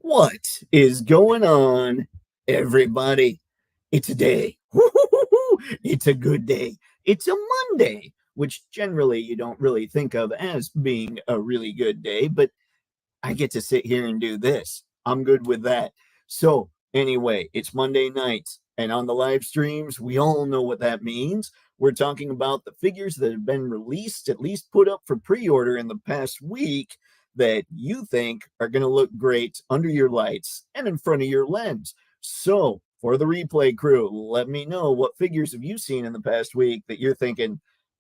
What is going on, everybody? It's a day. Woo-hoo-hoo-hoo. It's a good day. It's a Monday, which generally you don't really think of as being a really good day, but I get to sit here and do this. I'm good with that. So, anyway, it's Monday night, and on the live streams, we all know what that means. We're talking about the figures that have been released, at least put up for pre order in the past week, that you think are going to look great under your lights and in front of your lens. So, for the replay crew, let me know what figures have you seen in the past week that you're thinking,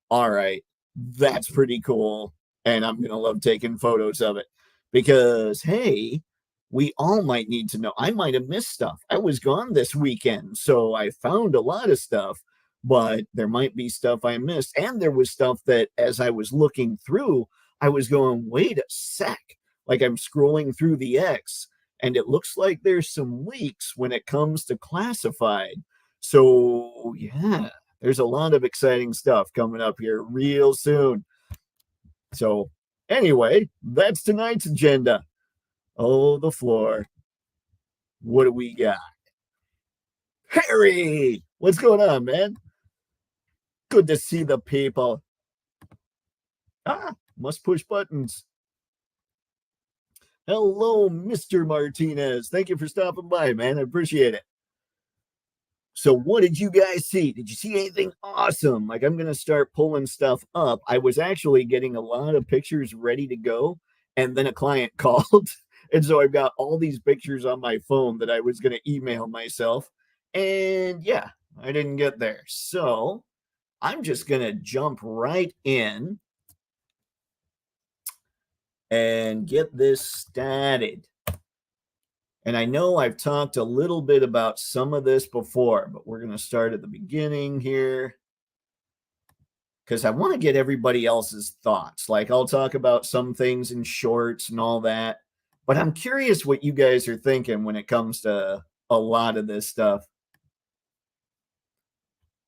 all right, that's pretty cool, and I'm going to love taking photos of it. Because, hey, we all might need to know. I might have missed stuff. I was gone this weekend, so I found a lot of stuff, but there might be stuff I missed. And there was stuff that as I was looking through, I was going, wait a sec. Like I'm scrolling through the X, and it looks like there's some leaks when it comes to classified. So, yeah, there's a lot of exciting stuff coming up here real soon. So, anyway, that's tonight's agenda. Oh, the floor. What do we got? Harry! What's going on, man? Good to see the people. Must push buttons. Hello, Mr. Martinez. Thank you for stopping by, man. I appreciate it. So what did you guys see? Did you see anything awesome? Like, I'm going to start pulling stuff up. I was actually getting a lot of pictures ready to go, and then a client called. And so I've got all these pictures on my phone that I was going to email myself. And yeah, I didn't get there. So I'm just going to jump right in and get this started. And I know I've talked a little bit about some of this before, but we're going to start at the beginning here because I want to get everybody else's thoughts. Like, I'll talk about some things in shorts and all that, but I'm curious what you guys are thinking when it comes to a lot of this stuff.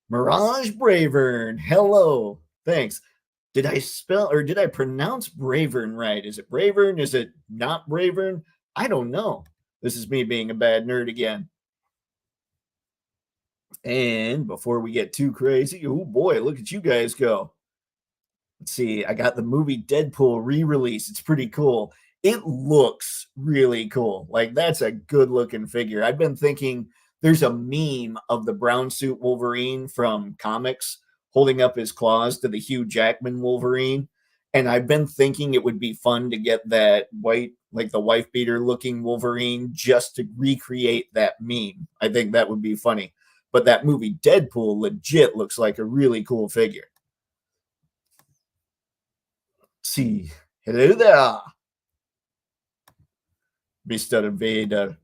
Mirage Bravern, hello. Thanks. Did I spell or did I pronounce Bravern right? Is it Bravern? Is it not Bravern? I don't know. This is me being a bad nerd again. And before we get too crazy, oh boy, look at you guys go. Let's see. I got the movie Deadpool re-release. It's pretty cool. It looks really cool. Like, that's a good looking figure. I've been thinking there's a meme of the brown suit Wolverine from comics holding up his claws to the Hugh Jackman Wolverine. And I've been thinking it would be fun to get that white, like the wife beater looking Wolverine, just to recreate that meme. I think that would be funny. But that movie Deadpool legit looks like a really cool figure. Let's see. Hello there, Mr. Vader.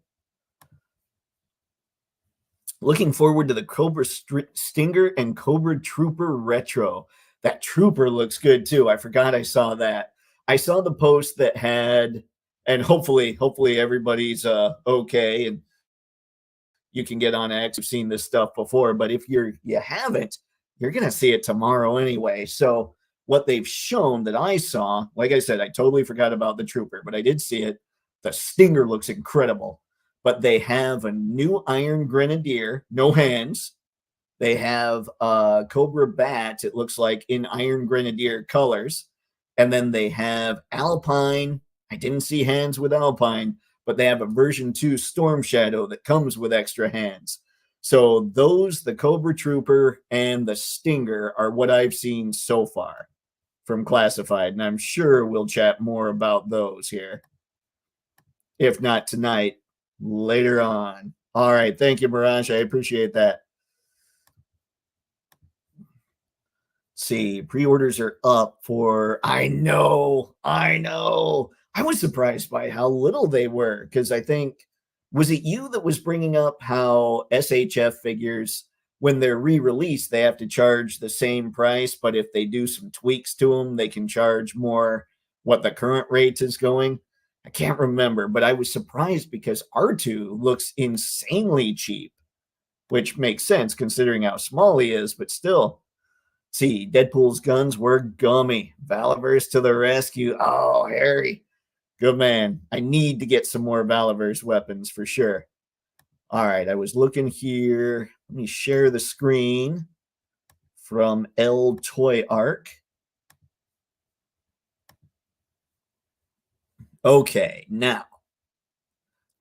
Looking forward to the Cobra Stinger and Cobra Trooper Retro. That Trooper looks good too. I forgot I saw that. I saw the post that had, and hopefully everybody's okay and you can get on X. You've seen this stuff before, but if you haven't, you're gonna see it tomorrow anyway. So what they've shown that I saw, like I said, I totally forgot about the Trooper, but I did see it. The Stinger looks incredible. But they have a new Iron Grenadier, no hands. They have Cobra Bat, it looks like, in Iron Grenadier colors. And then they have Alpine. I didn't see hands with Alpine, but they have a version 2 Storm Shadow that comes with extra hands. So those, the Cobra Trooper and the Stinger, are what I've seen so far from Classified. And I'm sure we'll chat more about those here. If not tonight, later on. All right. Thank you, Mirage. I appreciate that. Let's see, pre-orders are up for, I know. I was surprised by how little they were, because I think, was it you that was bringing up how SHF figures, when they're re-released, they have to charge the same price, but if they do some tweaks to them, they can charge more what the current rate is going? I can't remember, but I was surprised because R2 looks insanely cheap, which makes sense considering how small he is, but still. See, Deadpool's guns were gummy. Valaverse to the rescue. Oh, Harry. Good man. I need to get some more Valaverse weapons for sure. All right, I was looking here. Let me share the screen from L Toy Arc. Okay, now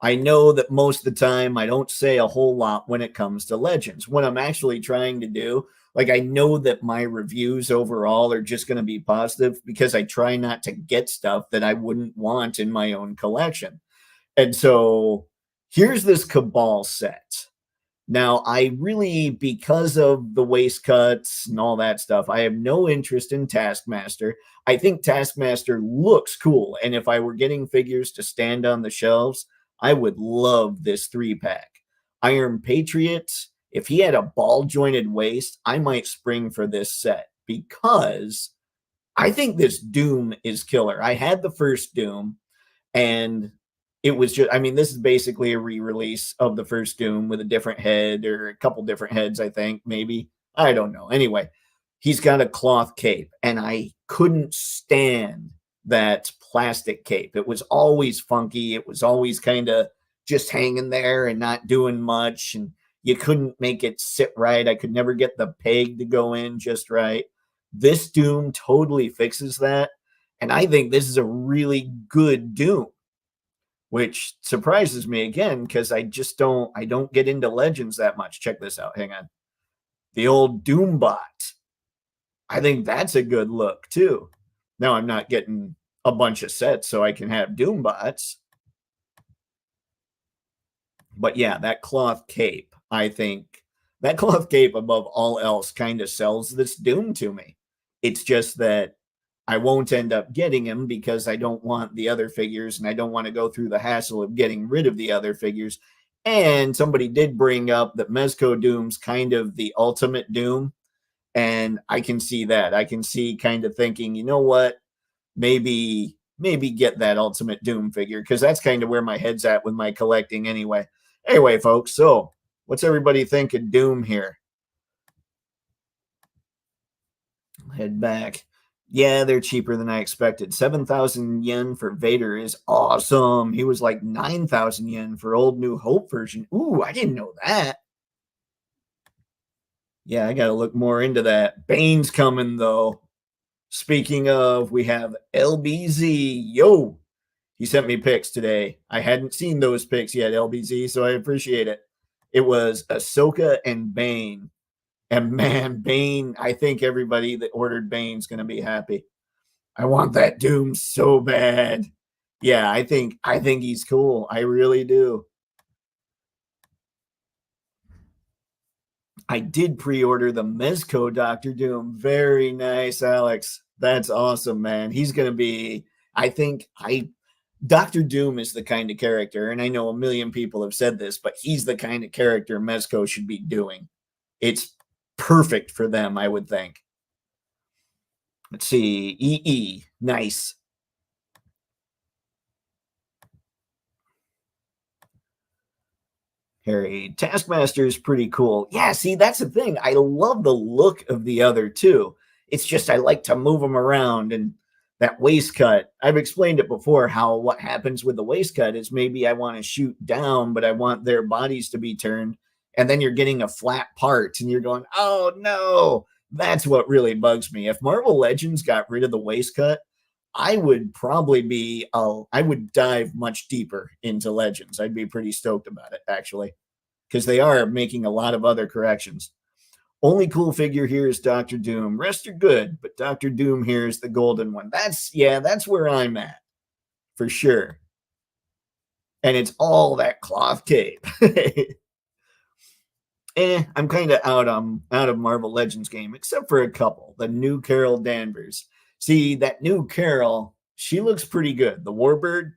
I know that most of the time I don't say a whole lot when it comes to Legends. What I'm actually trying to do, like, I know that my reviews overall are just going to be positive because I try not to get stuff that I wouldn't want in my own collection. And so here's this Cabal set. Now, I really, because of the waist cuts and all that stuff, I have no interest in Taskmaster. I think Taskmaster looks cool. And if I were getting figures to stand on the shelves, I would love this 3-pack. Iron Patriot, if he had a ball jointed waist, I might spring for this set because I think this Doom is killer. I had the first Doom, and it was just, I mean, this is basically a re-release of the first Doom with a different head or a couple different heads, I think, maybe. I don't know. Anyway, he's got a cloth cape, and I couldn't stand that plastic cape. It was always funky. It was always kind of just hanging there and not doing much, and you couldn't make it sit right. I could never get the peg to go in just right. This Doom totally fixes that, and I think this is a really good Doom, which surprises me again because I don't get into Legends that much. Check this out. Hang on. The old Doombot. I think that's a good look too. Now I'm not getting a bunch of sets so I can have Doombots. But yeah, that cloth cape, I think that cloth cape above all else kind of sells this Doom to me. It's just that I won't end up getting him because I don't want the other figures and I don't want to go through the hassle of getting rid of the other figures. And somebody did bring up that Mezco Doom's kind of the ultimate Doom. And I can see that. I can see kind of thinking, you know what? Maybe get that ultimate Doom figure because that's kind of where my head's at with my collecting anyway. Anyway, folks, so what's everybody think of Doom here? Head back. Yeah, they're cheaper than I expected. 7,000 yen for Vader is awesome. He was like 9,000 yen for Old New Hope version. Ooh, I didn't know that. Yeah, I got to look more into that. Bane's coming, though. Speaking of, we have LBZ. Yo, he sent me pics today. I hadn't seen those pics yet, LBZ, so I appreciate it. It was Ahsoka and Bane. And man, Bane, I think everybody that ordered Bane's going to be happy. I want that Doom so bad. Yeah, I think he's cool. I really do. I did pre-order the Mezco Doctor Doom. Very nice, Alex. That's awesome, man. He's going to be, I think Doctor Doom is the kind of character, and I know a million people have said this, but he's the kind of character Mezco should be doing. It's perfect for them, I would think. Let's see. EE. Nice. Harry. Taskmaster is pretty cool. Yeah, see, that's the thing. I love the look of the other two. It's just I like to move them around, and that waist cut. I've explained it before how what happens with the waist cut is maybe I want to shoot down, but I want their bodies to be turned. And then you're getting a flat part and you're going, oh no. That's what really bugs me. If Marvel Legends got rid of the waist cut, I would probably be, I would dive much deeper into Legends. I'd be pretty stoked about it, actually, because they are making a lot of other corrections. Only cool figure here is Doctor Doom. Rest are good, but Doctor Doom here is the golden one. That's where I'm at, for sure. And it's all that cloth cape. I'm kind of out of Marvel Legends game, except for a couple. The new Carol Danvers. See, that new Carol, she looks pretty good. The Warbird,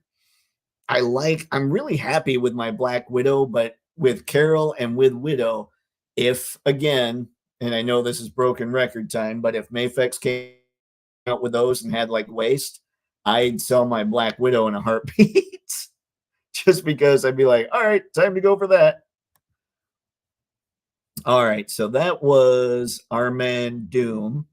I'm really happy with my Black Widow, but with Carol and with Widow, if again, and I know this is broken record time, but if Mafex came out with those and had like waist, I'd sell my Black Widow in a heartbeat. Just because I'd be like, all right, time to go for that. All right, so that was our man Doom.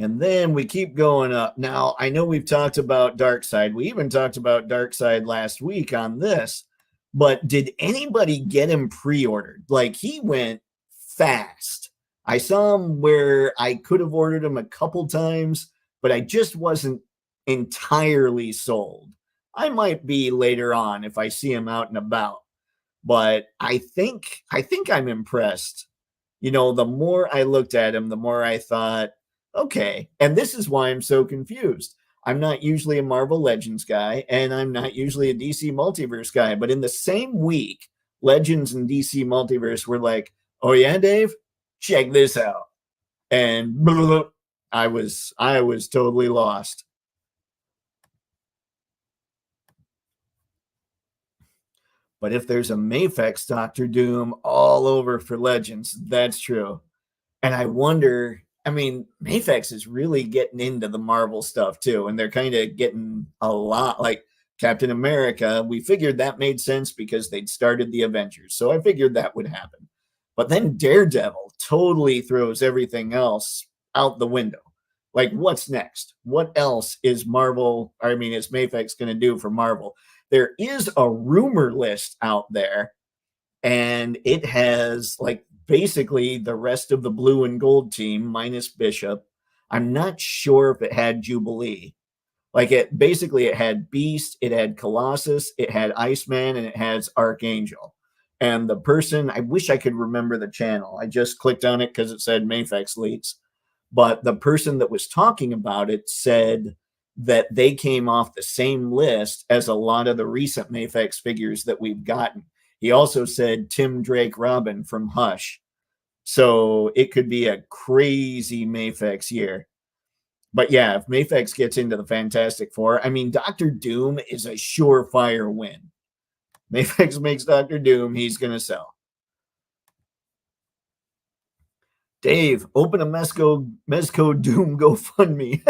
And then we keep going up. Now, I know we've talked about Darkseid. We even talked about Darkseid last week on this. But did anybody get him pre-ordered? Like, he went fast. I saw him where I could have ordered him a couple times, but I just wasn't entirely sold. I might be later on if I see him out and about. But I think I'm impressed. You know, the more I looked at him, the more I thought, okay. And this is why I'm so confused. I'm not usually a Marvel Legends guy, and I'm not usually a DC Multiverse guy. But in the same week, Legends and DC Multiverse were like, "Oh yeah, Dave, check this out," and blah, blah, blah. I was totally lost. But if there's a Mafex Doctor Doom all over for Legends, that's true. And I wonder, I mean, Mafex is really getting into the Marvel stuff too, and they're kind of getting a lot like Captain America. We figured that made sense because they'd started the Avengers, so I figured that would happen. But then Daredevil totally throws everything else out the window. Like, what's next? What else is Marvel? I mean, is Mafex going to do for Marvel? There is a rumor list out there, and it has like basically the rest of the blue and gold team minus Bishop. I'm not sure if it had Jubilee. Like, it had Beast, it had Colossus, it had Iceman, and it has Archangel. And the person, I wish I could remember the channel. I just clicked on it because it said Mafex leaks. But the person that was talking about it said that they came off the same list as a lot of the recent Mafex figures that we've gotten. He also said Tim Drake Robin from Hush. So it could be a crazy Mafex year. But yeah, if Mafex gets into the Fantastic Four, I mean, Doctor Doom is a surefire win. Mafex makes Doctor Doom, he's going to sell. Dave, open a Mezco Doom GoFundMe.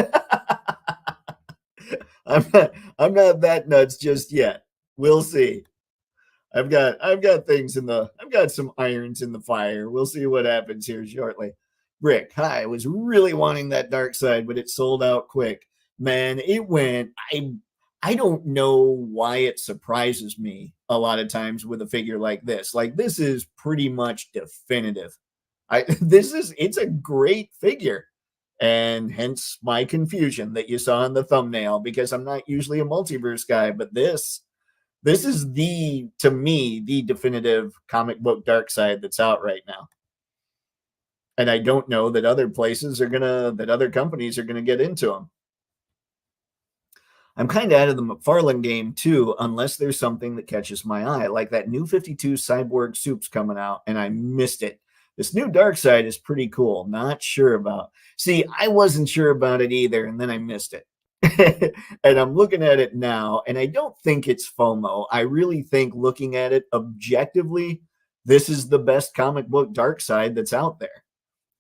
I'm not that nuts just yet. We'll see. I've got things I've got some irons in the fire. We'll see what happens here shortly. Rick, hi. I was really wanting that Darkseid, but it sold out quick. Man, it went. I don't know why it surprises me a lot of times with a figure like this. Like, this is pretty much definitive. It's a great figure. And hence my confusion that you saw in the thumbnail, because I'm not usually a multiverse guy, but this is to me, the definitive comic book Darkseid that's out right now. And I don't know that other companies are gonna get into them. I'm kind of out of the McFarlane game too, unless there's something that catches my eye, like that new 52 Cyborg Soup's coming out, and I missed it. This new Darkseid is pretty cool. Not sure about. See, I wasn't sure about it either, and then I missed it. And I'm looking at it now, and I don't think it's FOMO. I really think, looking at it objectively, this is the best comic book Darkseid that's out there.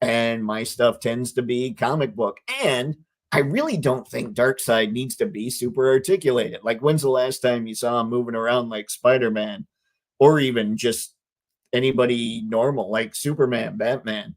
And my stuff tends to be comic book. And I really don't think Darkseid needs to be super articulated. Like, when's the last time you saw him moving around like Spider-Man, or even just anybody normal like Superman, Batman?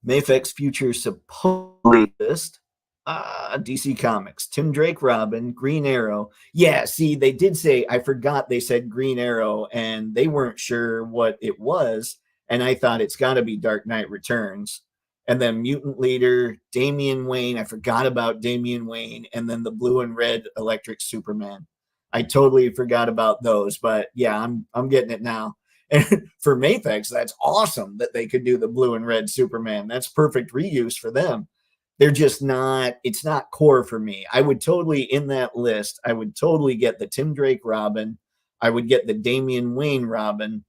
Mafex Future supposedly list. DC Comics, Tim Drake Robin, Green Arrow. Yeah, see, they did say, I forgot they said Green Arrow, and they weren't sure what it was, and I thought it's got to be Dark Knight Returns. And then Mutant Leader, Damian Wayne. I forgot about Damian Wayne, and then the blue and red Electric Superman. I totally forgot about those, but yeah, I'm getting it now. And for Mafex, that's awesome that they could do the blue and red Superman. That's perfect reuse for them. They're just not, it's not core for me. I would totally, in that list, I would totally get the Tim Drake Robin. I would get the Damian Wayne Robin,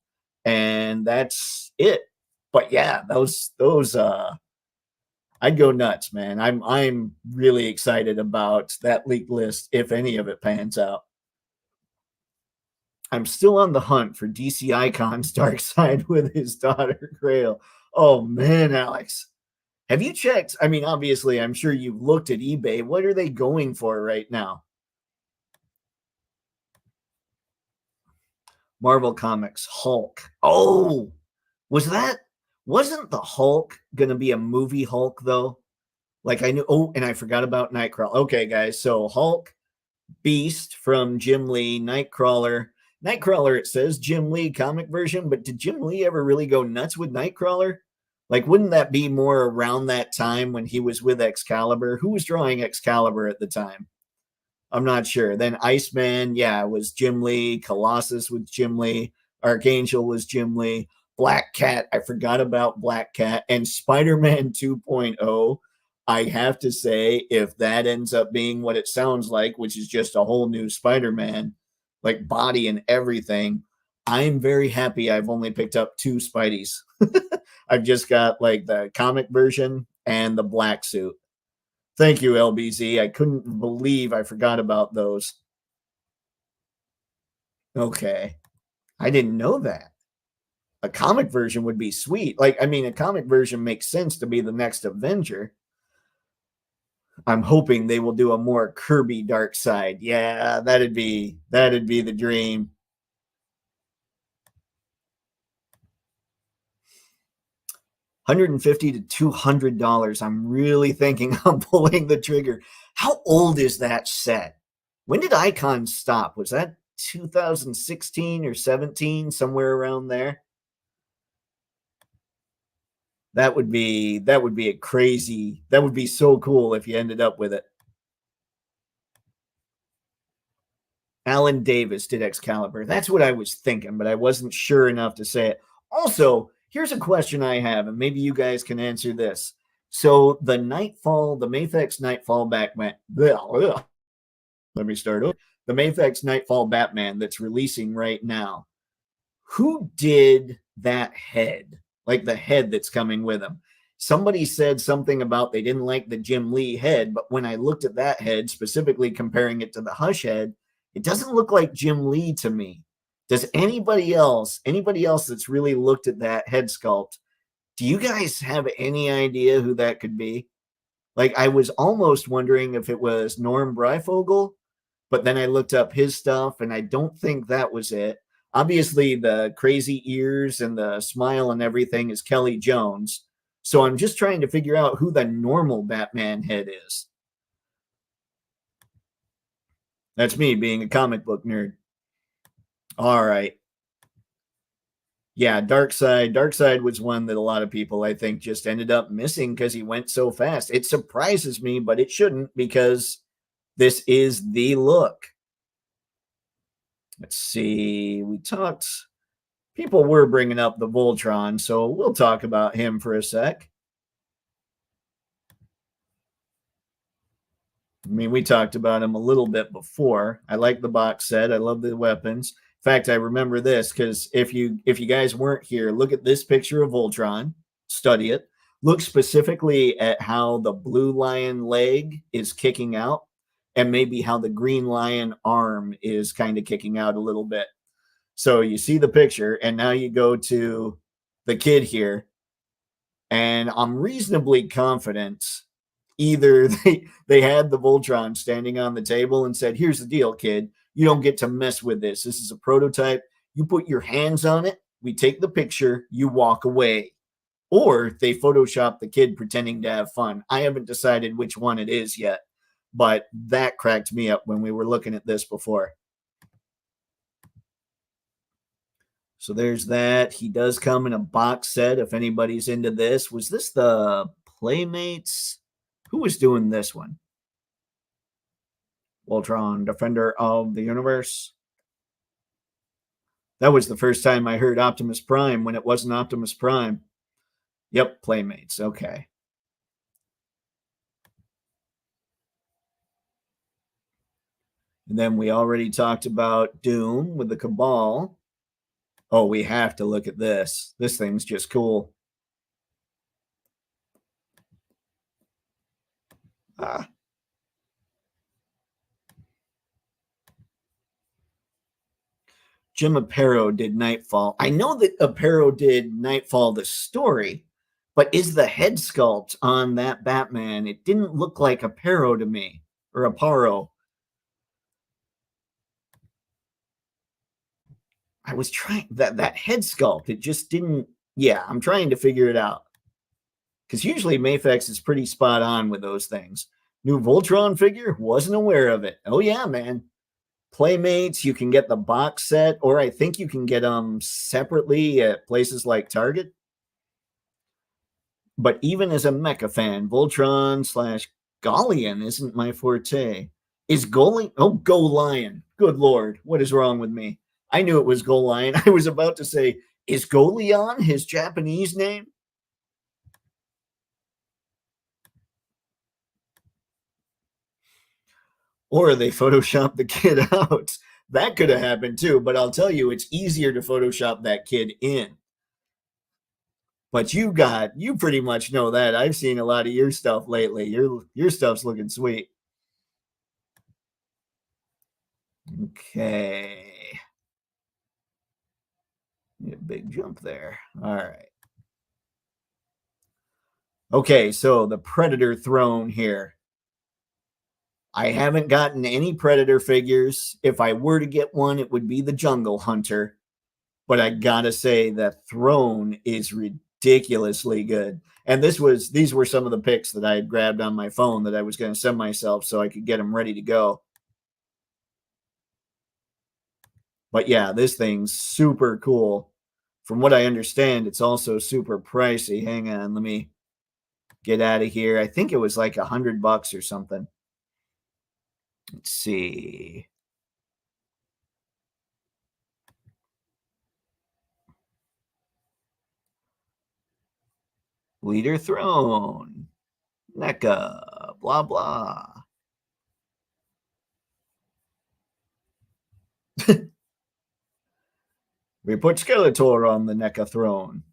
and that's it. But yeah, those I'd go nuts, man. I'm really excited about that leaked list if any of it pans out. I'm still on the hunt for DC Icon's Darkseid with his daughter Grail. Oh man, Alex. Have you checked? I mean, obviously, I'm sure you've looked at eBay. What are they going for right now? Marvel Comics Hulk. Oh, wasn't the Hulk gonna be a movie Hulk though? Like I knew. Oh, and I forgot about Nightcrawler. Okay, guys. So Hulk, Beast from Jim Lee, Nightcrawler. Nightcrawler, it says Jim Lee comic version, but did Jim Lee ever really go nuts with Nightcrawler? Like, wouldn't that be more around that time when he was with Excalibur? Who was drawing Excalibur at the time? I'm not sure. Then Iceman, yeah, was Jim Lee. Colossus was Jim Lee. Archangel was Jim Lee. Black Cat, I forgot about Black Cat. And Spider-Man 2.0, I have to say, if that ends up being what it sounds like, which is just a whole new Spider-Man, like body and everything, I'm very happy I've only picked up 2 Spideys. I've just got like the comic version and the black suit. Thank you, LBZ. I couldn't believe I forgot about those. Okay. I didn't know that. A comic version would be sweet. Like, I mean, a comic version makes sense to be the next Avenger. I'm hoping they will do a more Kirby Darkseid. Yeah, that'd be the dream. $150 to $200. I'm really thinking I'm pulling the trigger. How old is that set? When did Icon stop? Was that 2016 or 17, somewhere around there? That would be a crazy. That would be so cool if you ended up with it. Alan Davis did Excalibur. That's what I was thinking, but I wasn't sure enough to say it. Also, here's a question I have, and maybe you guys can answer this. So the Nightfall, the Mafex Nightfall Batman. Let me start over. The Mafex Nightfall Batman that's releasing right now. Who did that head? Like the head that's coming with him. Somebody said something about they didn't like the Jim Lee head, but when I looked at that head, specifically comparing it to the Hush head, it doesn't look like Jim Lee to me. Does anybody else that's really looked at that head sculpt, do you guys have any idea who that could be? Like, I was almost wondering if it was Norm Breyfogle, but then I looked up his stuff and I don't think that was it. Obviously, the crazy ears and the smile and everything is Kelly Jones. So I'm just trying to figure out who the normal Batman head is. That's me being a comic book nerd. All right. Yeah, Darkseid. Darkseid was one that a lot of people, I think, just ended up missing because he went so fast. It surprises me, but it shouldn't because this is the look. Let's see. We talked. People were bringing up the Voltron, so we'll talk about him for a sec. I mean, we talked about him a little bit before. I like the box set. I love the weapons. In fact, I remember this because if you guys weren't here, look at this picture of Voltron. Study it. Look specifically at how the blue lion leg is kicking out and maybe how the green lion arm is kind of kicking out a little bit. So you see the picture, and now you go to the kid here, and I'm reasonably confident either they had the Voltron standing on the table and said, here's the deal, kid. You don't get to mess with this. This is a prototype. You put your hands on it. We take the picture. You walk away. Or they Photoshop the kid pretending to have fun. I haven't decided which one it is yet, but that cracked me up when we were looking at this before. So there's that. He does come in a box set if anybody's into this. Was this the Playmates? Who was doing this one? Voltron, Defender of the Universe. That was the first time I heard Optimus Prime when it wasn't Optimus Prime. Yep, Playmates. Okay. And then we already talked about Doom with the Cabal. Oh, we have to look at this. This thing's just cool. Jim Aparo did Nightfall. I know that Aparo did Nightfall, the story, but is the head sculpt on that Batman? It didn't look like Aparo to me, or Aparo. I was trying that head sculpt. It just didn't. Yeah, I'm trying to figure it out. Because usually Mafex is pretty spot on with those things. New Voltron figure? Wasn't aware of it. Oh, yeah, man. Playmates, you can get the box set, or I think you can get them separately at places like Target. But even as a mecha fan, Voltron slash Golian isn't my forte. Is Golian? Oh, Go Lion. Good Lord. What is wrong with me? I knew it was Go Lion. I was about to say, is Golion his Japanese name? Or they Photoshop the kid out. That could have happened too, but I'll tell you, it's easier to Photoshop that kid in. But you pretty much know that. I've seen a lot of your stuff lately. Your stuff's looking sweet. Okay. A big jump there. All right. Okay, so the Predator throne here. I haven't gotten any Predator figures. If I were to get one, it would be the Jungle Hunter. But I gotta say, that throne is ridiculously good. And these were some of the pics that I had grabbed on my phone that I was going to send myself so I could get them ready to go. But yeah, this thing's super cool. From what I understand, it's also super pricey. Hang on, let me get out of here. I think it was like $100 or something. Let's see. Leader throne. NECA. Blah, blah. We put Skeletor on the NECA throne.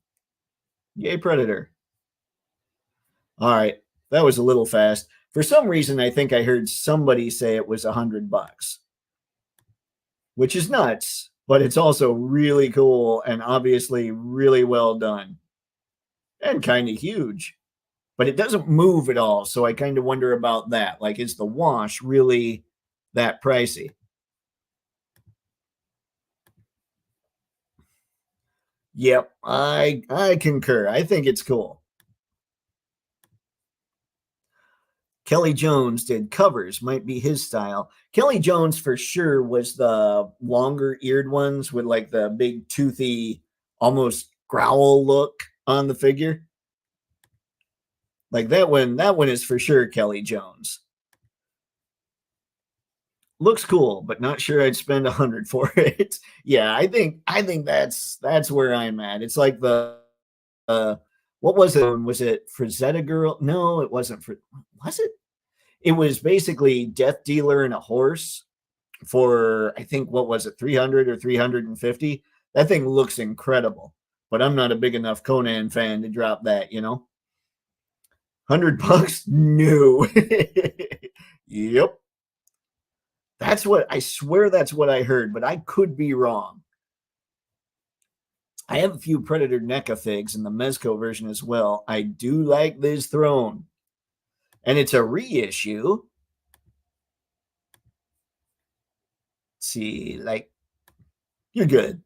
Yay, Predator. All right. That was a little fast. For some reason, I think I heard somebody say it was $100, which is nuts, but it's also really cool and obviously really well done and kind of huge. But it doesn't move at all, so I kind of wonder about that. Like, is the wash really that pricey? Yep, I concur. I think it's cool. Kelly Jones did covers, might be his style. Kelly Jones for sure was the longer eared ones with like the big toothy, almost growl look on the figure. Like that one is for sure Kelly Jones. Looks cool, but not sure I'd spend 100 for it. Yeah, I think that's where I'm at. It's like the what was it? Was it Frazetta Girl? No, it wasn't. Was it? It was basically Death Dealer and a horse for, I think, what was it, 300 or 350? That thing looks incredible, but I'm not a big enough Conan fan to drop that, you know? $100? No. Yep. That's what I swear that's what I heard, but I could be wrong. I have a few Predator NECA figs in the Mezco version as well. I do like this throne. And it's a reissue. Let's see, like, you're good.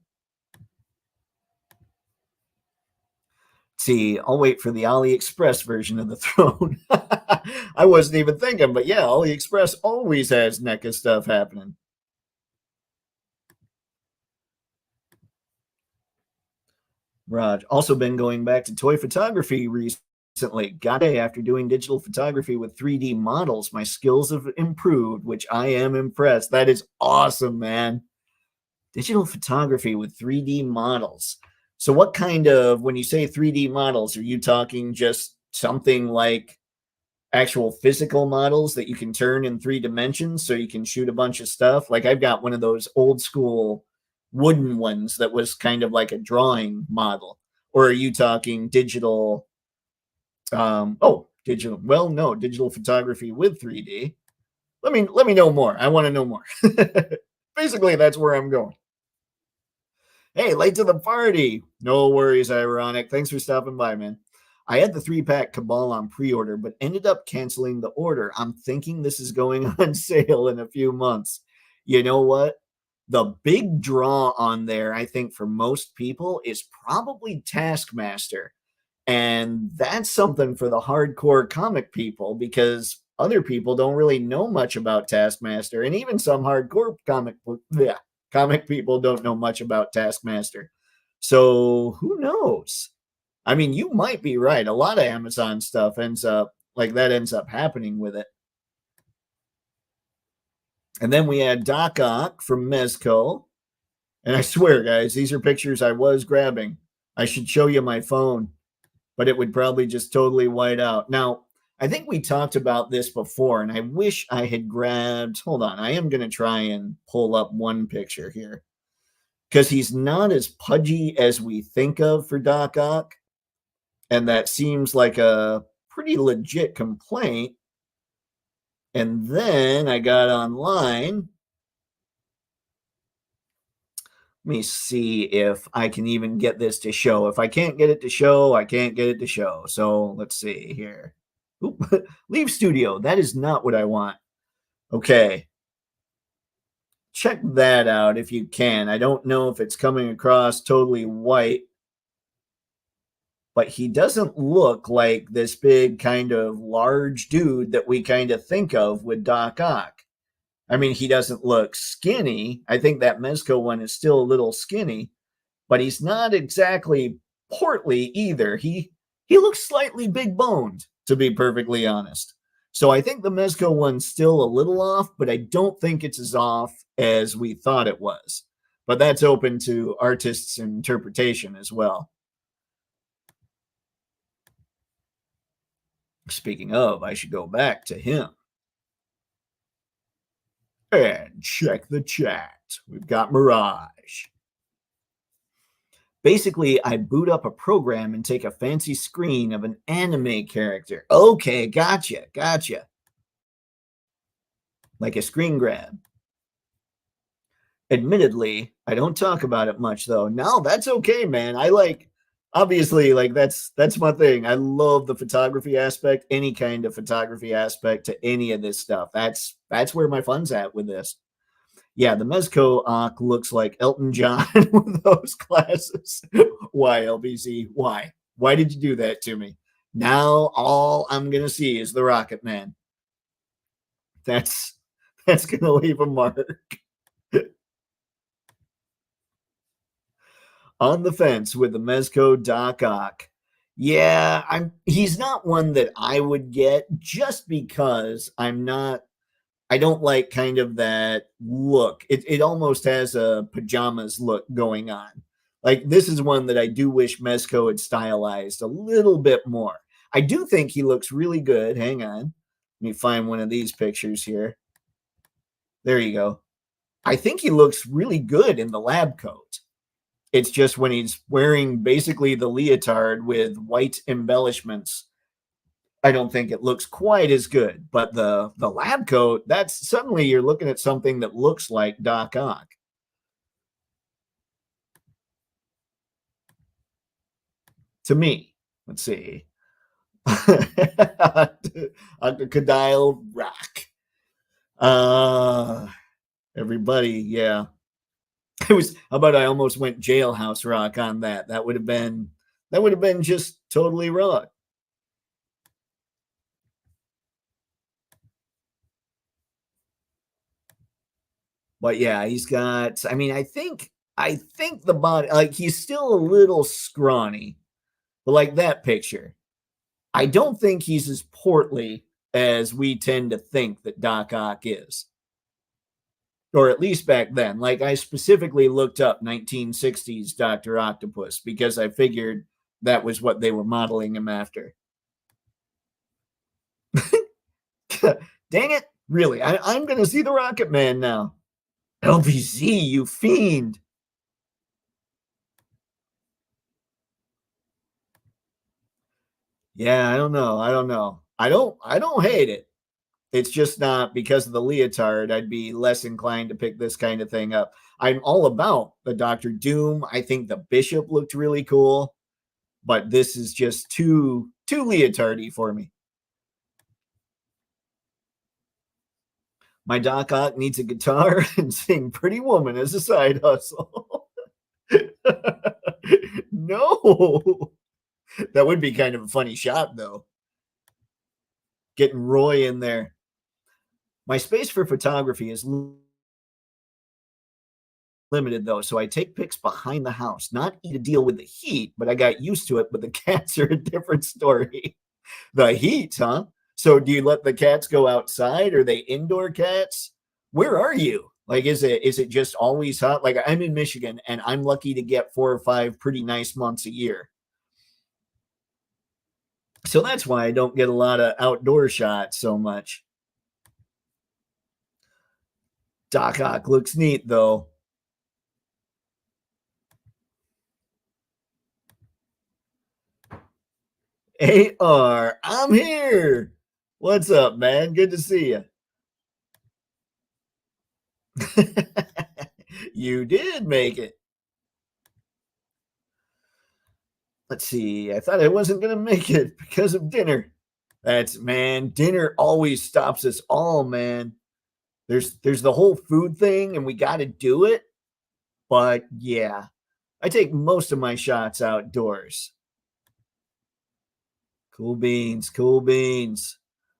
Let's see, I'll wait for the AliExpress version of the throne. I wasn't even thinking, but yeah, AliExpress always has NECA stuff happening. Raj, also been going back to toy photography recently. Got it after doing digital photography with 3D models. My skills have improved, which I am impressed. That is awesome, man. Digital photography with 3D models. So what kind of, when you say 3D models, are you talking just something like actual physical models that you can turn in 3 dimensions so you can shoot a bunch of stuff? Like I've got one of those old school wooden ones that was kind of like a drawing model. Or are you talking digital? Digital. Well, no, digital photography with 3D. Let me know more. I want to know more. Basically, that's where I'm going. Hey, late to the party. No worries, Ironic. Thanks for stopping by, man. I had the 3-pack Cabal on pre-order, but ended up canceling the order. I'm thinking this is going on sale in a few months. You know what? the big draw on there, I think, for most people is probably Taskmaster. And that's something for the hardcore comic people, because other people don't really know much about Taskmaster. And even some hardcore comic people don't know much about Taskmaster. So who knows? I mean, you might be right. A lot of Amazon stuff ends up happening with it. And then we had Doc Ock from Mezco. And I swear, guys, these are pictures I was grabbing. I should show you my phone, but it would probably just totally white out. Now, I think we talked about this before, and I wish I had grabbed, hold on, I am going to try and pull up one picture here, because he's not as pudgy as we think of for Doc Ock, and that seems like a pretty legit complaint. And then I got online. Let me see if I can even get this to show. If I can't get it to show, I can't get it to show. So let's see here. Oop, leave studio. That is not what I want. Okay. Check that out if you can. I don't know if it's coming across totally white, but he doesn't look like this big kind of large dude that we kind of think of with Doc Ock. I mean, he doesn't look skinny. I think that Mezco one is still a little skinny, but he's not exactly portly either. He looks slightly big boned, to be perfectly honest. So I think the Mezco one's still a little off, but I don't think it's as off as we thought it was. But that's open to artists' interpretation as well. Speaking of, I should go back to him. And check the chat. We've got Mirage. Basically, I boot up a program and take a fancy screen of an anime character. Okay, gotcha. Like a screen grab. Admittedly, I don't talk about it much, though. No, that's okay, man. Obviously, that's my thing. I love the photography aspect, any kind of photography aspect to any of this stuff. That's where my fun's at with this. Yeah, the Mezco Ock looks like Elton John with those glasses. Why, LBZ? Why? Why did you do that to me? Now all I'm going to see is the Rocket Man. That's going to leave a mark. On the fence with the Mezco Doc Ock. Yeah, he's not one that I would get, just because I don't like kind of that look. It almost has a pajamas look going on. Like, this is one that I do wish Mezco had stylized a little bit more. I do think he looks really good. Hang on. Let me find one of these pictures here. There you go. I think he looks really good in the lab coat. It's just when he's wearing basically the leotard with white embellishments, I don't think it looks quite as good. But the lab coat, that's suddenly you're looking at something that looks like Doc Ock. To me, let's see. Cabal Rock. Everybody, yeah. How about I almost went Jailhouse Rock on that. That would have been just totally wrong. But yeah, he's got, I mean, I think the body, like, he's still a little scrawny, but like that picture, I don't think he's as portly as we tend to think that Doc Ock is. Or at least back then. Like, I specifically looked up 1960s Dr. Octopus because I figured that was what they were modeling him after. Dang it. Really, I'm going to see the Rocket Man now. LVZ, you fiend. Yeah, I don't know. I don't hate it. It's just not because of the leotard. I'd be less inclined to pick this kind of thing up. I'm all about the Doctor Doom. I think the Bishop looked really cool, but this is just too leotardy for me. My Doc Ock needs a guitar and sing Pretty Woman as a side hustle. No. That would be kind of a funny shot, though. Getting Roy in there. My space for photography is limited, though, so I take pics behind the house. Not to deal with the heat, but I got used to it, but the cats are a different story. The heat, huh? So do you let the cats go outside? Are they indoor cats? Where are you? Like, is it just always hot? Like, I'm in Michigan, and I'm lucky to get 4 or 5 pretty nice months a year. So that's why I don't get a lot of outdoor shots so much. Doc Ock looks neat, though. AR, I'm here. What's up, man? Good to see you. You did make it. Let's see. I thought I wasn't going to make it because of dinner. Man, dinner always stops us all, man. There's the whole food thing and we got to do it. But yeah, I take most of my shots outdoors. Cool beans, cool beans.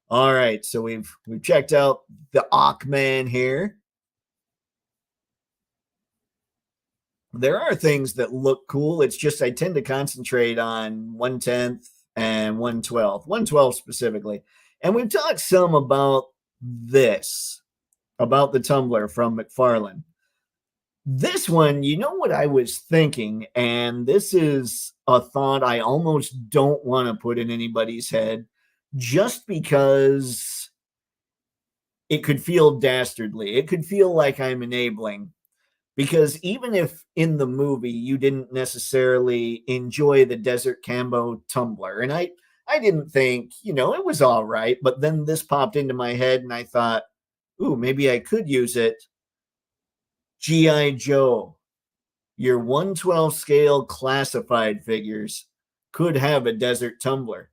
All right, so we've checked out the Ockman here. There are things that look cool. It's just I tend to concentrate on 1/10 and 1/12, 1/12 specifically. And we've talked some about this, about the tumbler from McFarlane. This one, you know what I was thinking, and this is a thought I almost don't want to put in anybody's head just because it could feel dastardly. It could feel like I'm enabling. Because even if in the movie you didn't necessarily enjoy the Desert Cambo tumbler, and I didn't think, it was all right, but then this popped into my head and I thought, ooh, maybe I could use it. G.I. Joe, your 1/12 scale classified figures could have a desert tumbler.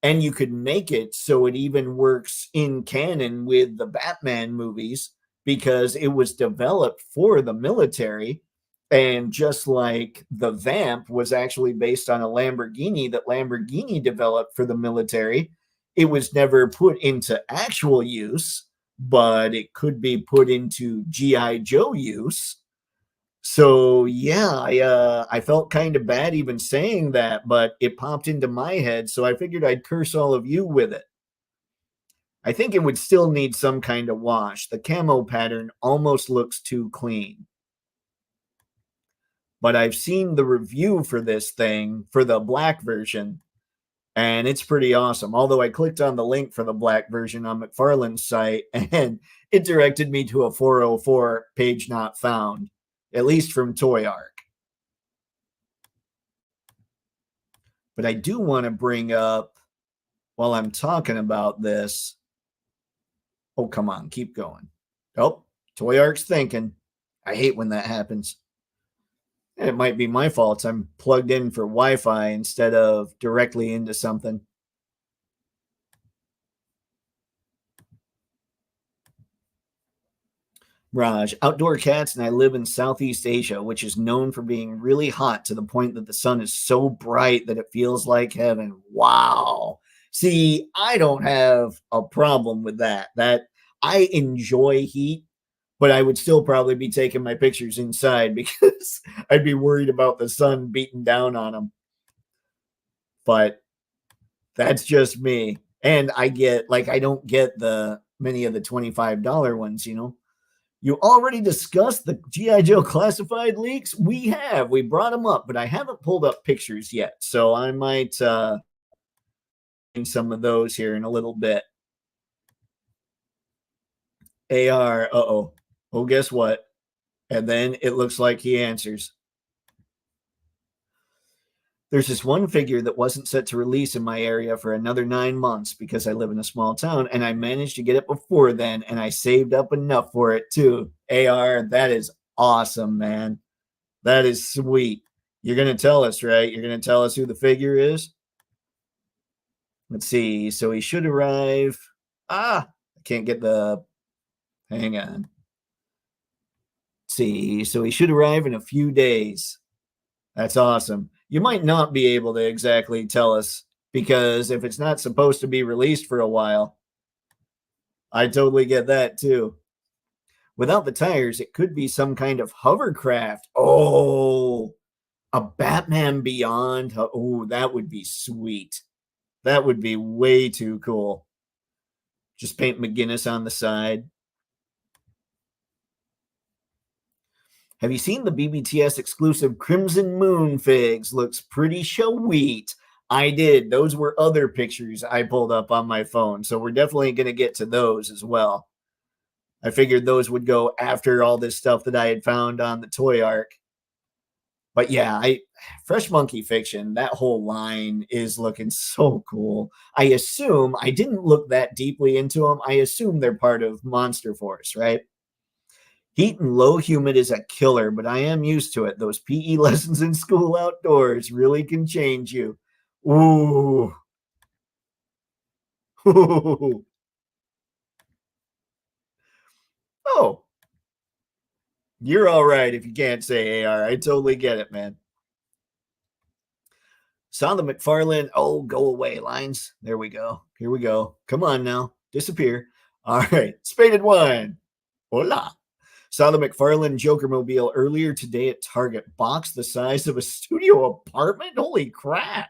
And you could make it so it even works in canon with the Batman movies because it was developed for the military. And just like the Vamp was actually based on a Lamborghini that Lamborghini developed for the military, it was never put into actual use, but it could be put into G.I. Joe use. So yeah, I felt kind of bad even saying that, but it popped into my head, so I figured I'd curse all of you with it. I think it would still need some kind of wash. The camo pattern almost looks too clean. But I've seen the review for this thing for the black version, and it's pretty awesome. Although I clicked on the link for the black version on McFarlane's site, and it directed me to a 404 page not found, at least from Toy Arc. But I do want to bring up, while I'm talking about this, oh, come on, keep going. Oh, Toy Arc's thinking. I hate when that happens. And it might be my fault. I'm plugged in for Wi-Fi instead of directly into something. Raj, outdoor cats, and I live in Southeast Asia, which is known for being really hot to the point that the sun is so bright that it feels like heaven. Wow. See, I don't have a problem with that. That I enjoy heat, but I would still probably be taking my pictures inside because I'd be worried about the sun beating down on them. But that's just me. And I don't get the many of the $25 ones, You already discussed the G.I. Joe classified leaks? We have. We brought them up, but I haven't pulled up pictures yet. So I might find some of those here in a little bit. AR, uh-oh. Oh, guess what? And then it looks like he answers. There's this one figure that wasn't set to release in my area for another 9 months because I live in a small town, and I managed to get it before then, and I saved up enough for it too. AR, that is awesome, man. That is sweet. You're going to tell us, right? You're going to tell us who the figure is? Let's see. So he should arrive. I can't get the Hang on. See, so he should arrive in a few days. That's awesome. You might not be able to exactly tell us because if it's not supposed to be released for a while, I totally get that too. Without the tires, it could be some kind of hovercraft. Oh, a Batman Beyond. Oh, that would be sweet. That would be way too cool. Just paint McGinnis on the side. Have you seen the BBTS exclusive Crimson Moon figs? Looks pretty sweet. I did. Those were other pictures I pulled up on my phone. So we're definitely going to get to those as well. I figured those would go after all this stuff that I had found on the Toy Arc. But yeah, Fresh Monkey Fiction, that whole line is looking so cool. I assume, I didn't look that deeply into them. I assume they're part of Monster Force, right? Heat and low humid is a killer, but I am used to it. Those PE lessons in school outdoors really can change you. Ooh. Oh, you're all right if you can't say AR. I totally get it, man. Saw the McFarlane. Oh, go away lines. There we go. Here we go. Come on now. Disappear. All right. Spaded one. Hola. Saw the McFarlane Joker Mobile earlier today at Target. Box the size of a studio apartment. Holy crap.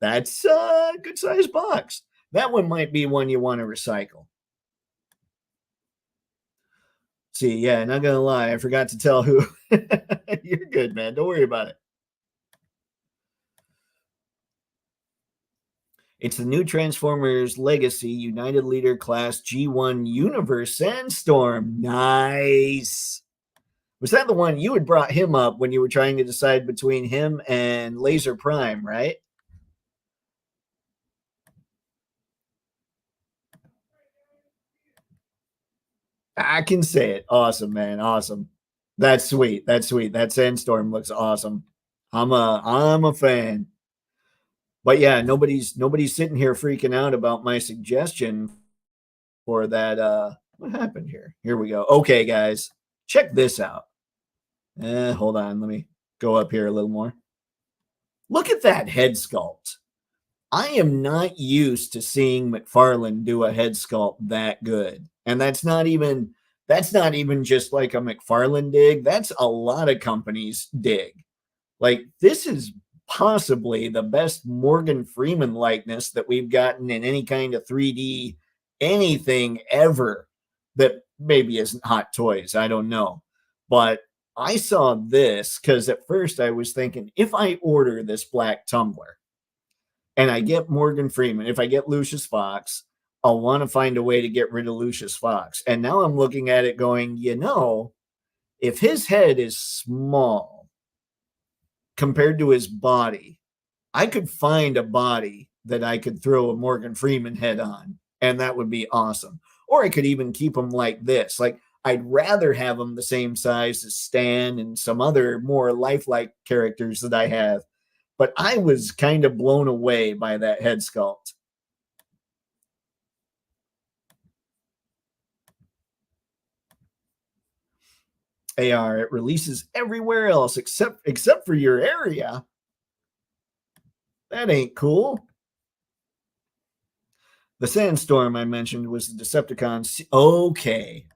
That's a good size box. That one might be one you want to recycle. See, yeah, not gonna lie, I forgot to tell who. You're good, man. Don't worry about it. It's the new Transformers Legacy United Leader Class G1 Universe Sandstorm. Nice. Was that the one you had brought him up when you were trying to decide between him and Laser Prime, right? I can say it. Awesome, man. Awesome. That's sweet. That's sweet. That Sandstorm looks awesome. I'm a fan. But yeah, nobody's sitting here freaking out about my suggestion for that. What happened here? Here we go. Okay, guys, check this out. Hold on, let me go up here a little more. Look at that head sculpt. I am not used to seeing McFarlane do a head sculpt that good. And that's not even just like a McFarlane dig. That's a lot of companies dig. Like this is possibly the best Morgan Freeman likeness that we've gotten in any kind of 3D anything ever that maybe isn't Hot Toys. I don't know. But I saw this because at first I was thinking if I order this black tumbler and I get Morgan Freeman, if I get Lucius Fox, I'll want to find a way to get rid of Lucius Fox. And now I'm looking at it going, if his head is small compared to his body, I could find a body that I could throw a Morgan Freeman head on, and that would be awesome. Or I could even keep him like this. Like, I'd rather have him the same size as Stan and some other more lifelike characters that I have. But I was kind of blown away by that head sculpt. AR, it releases everywhere else except for your area. That ain't cool. The Sandstorm I mentioned was the Decepticons. Okay.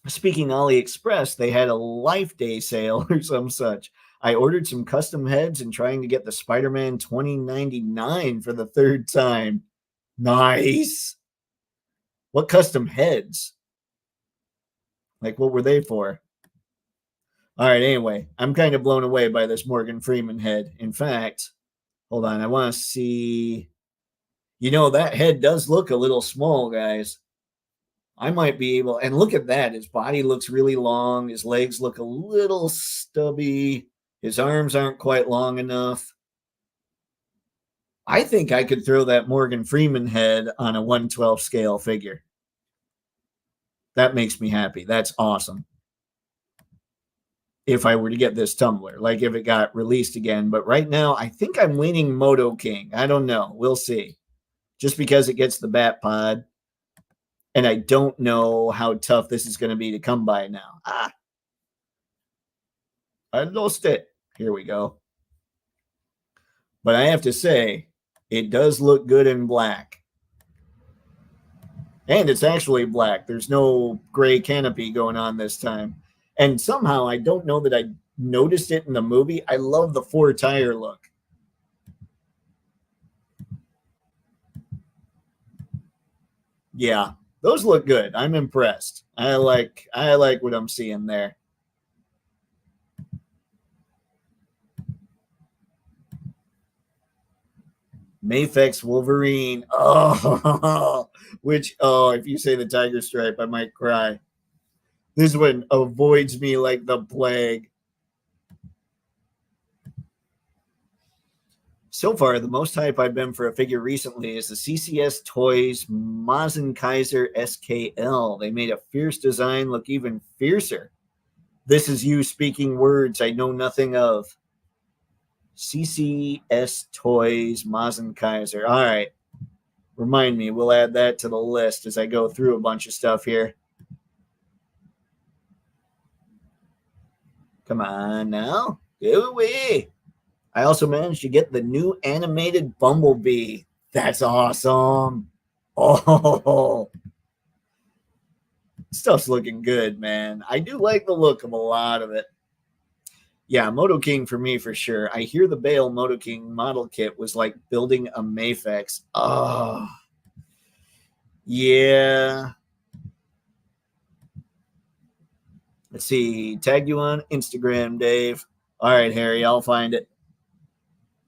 Speaking AliExpress, they had a Life Day sale or some such. I ordered some custom heads and trying to get the Spider-Man 2099 for the third time. Nice. What custom heads? Like, what were they for? All right, anyway, I'm kind of blown away by this Morgan Freeman head. In fact, hold on, I want to see. That head does look a little small, guys. I might be able, and look at that. His body looks really long. His legs look a little stubby. His arms aren't quite long enough. I think I could throw that Morgan Freeman head on a 1/12 scale figure. That makes me happy. That's awesome. if I were to get this tumbler, like if it got released again. But right now, I think I'm leaning Moto King. I don't know. We'll see. Just because it gets the Bat Pod. And I don't know how tough this is going to be to come by now. I lost it. Here we go. But I have to say, it does look good in black. And it's actually black. There's no gray canopy going on this time. And somehow, I don't know that I noticed it in the movie. I love the 4-tire look. Yeah, those look good. I'm impressed. I like what I'm seeing there. Mafex Wolverine. Oh, if you say the tiger stripe, I might cry. This one avoids me like the plague. So far, the most hype I've been for a figure recently is the CCS Toys Kaiser SKL. They made a fierce design look even fiercer. This is you speaking words I know nothing of. CCS Toys Kaiser. All right. Remind me, we'll add that to the list as I go through a bunch of stuff here. Come on now. Go away. I also managed to get the new animated Bumblebee. That's awesome. Oh, stuff's looking good, man. I do like the look of a lot of it. Yeah, Moto King for me for sure. I hear the Bale Moto King model kit was like building a Mafex. Oh, yeah. Let's see. Tag you on Instagram, Dave. All right, Harry, I'll find it.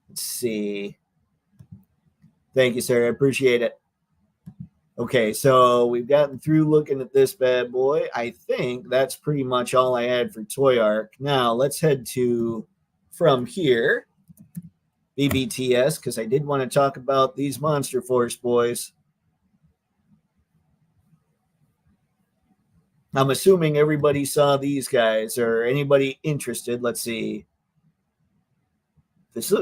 Let's see. Thank you, sir. I appreciate it. Okay, so we've gotten through looking at this bad boy. I think that's pretty much all I had for Toy Arc. Now, let's head to, from here, BBTS, because I did want to talk about these Monster Force boys. I'm assuming everybody saw these guys, or anybody interested. Let's see.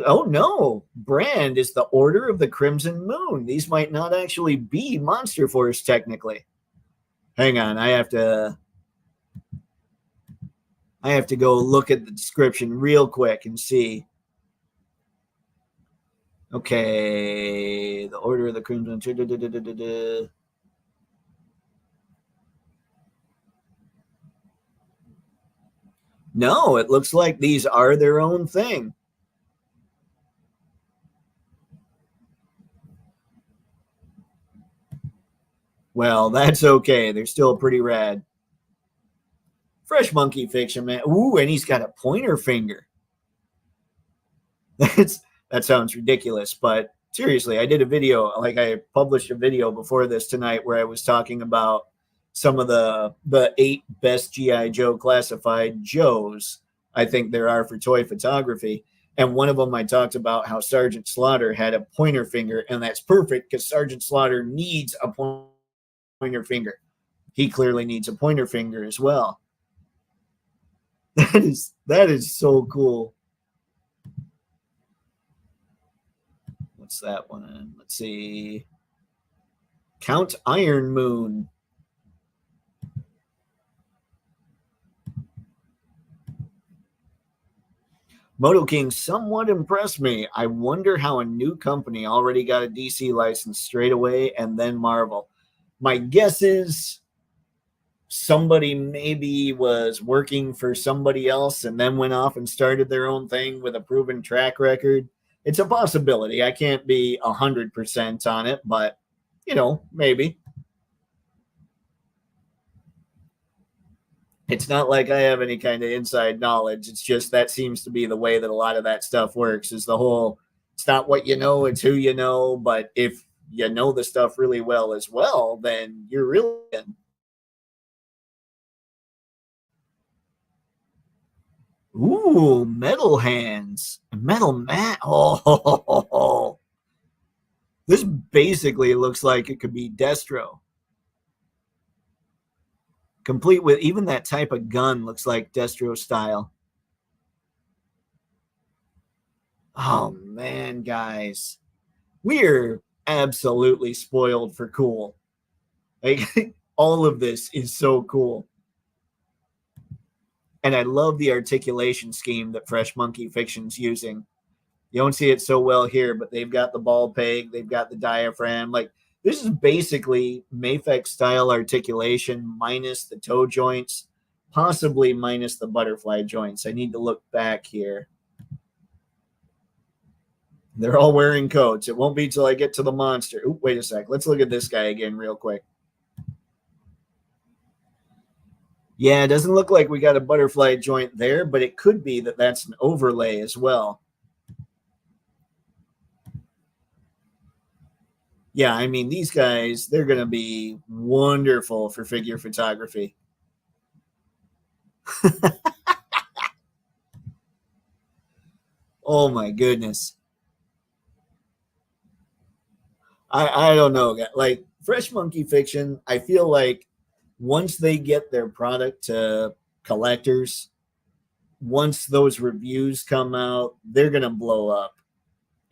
Oh no, brand is the Order of the Crimson Moon. These might not actually be Monster Force technically. Hang on, I have to go look at the description real quick and see. Okay, the Order of the Crimson. No, it looks like these are their own thing. Well, that's okay. They're still pretty rad. Fresh monkey fiction, man. Ooh, and he's got a pointer finger. That sounds ridiculous, but seriously, I did a video, like I published a video before this tonight where I was talking about some of the 8 best G.I. Joe classified Joes I think there are for toy photography. And one of them I talked about how Sergeant Slaughter had a pointer finger, and that's perfect because Sergeant Slaughter needs a pointer finger. He clearly needs a pointer finger as well. That is so cool. What's that one? Let's see. Count Iron Moon. Moto King somewhat impressed me. I wonder how a new company already got a DC license straight away and then Marvel. My guess is somebody maybe was working for somebody else and then went off and started their own thing with a proven track record. It's a possibility. I can't be 100% on it, but, maybe. It's not like I have any kind of inside knowledge. It's just that seems to be the way that a lot of that stuff works is the whole, it's not what you know, it's who you know. But if you know the stuff really well as well, then you're really in. Ooh, metal hands. Metal mat. Oh, this basically looks like it could be Destro. Complete with even that type of gun looks like Destro style. Oh man, guys, we're absolutely spoiled for cool. Like all of this is so cool. And I love the articulation scheme that Fresh Monkey Fiction's using. You don't see it so well here, but they've got the ball peg, they've got the diaphragm. Like this is basically Mafex style articulation minus the toe joints, possibly minus the butterfly joints. I need to look back here. They're all wearing coats. It won't be till I get to the monster. Ooh, wait a sec. Let's look at this guy again real quick. Yeah, it doesn't look like we got a butterfly joint there, but it could be that that's an overlay as well. Yeah, I mean, these guys, they're going to be wonderful for figure photography. Oh my goodness. I don't know. Like Fresh Monkey Fiction, I feel like once they get their product to collectors, once those reviews come out, they're going to blow up.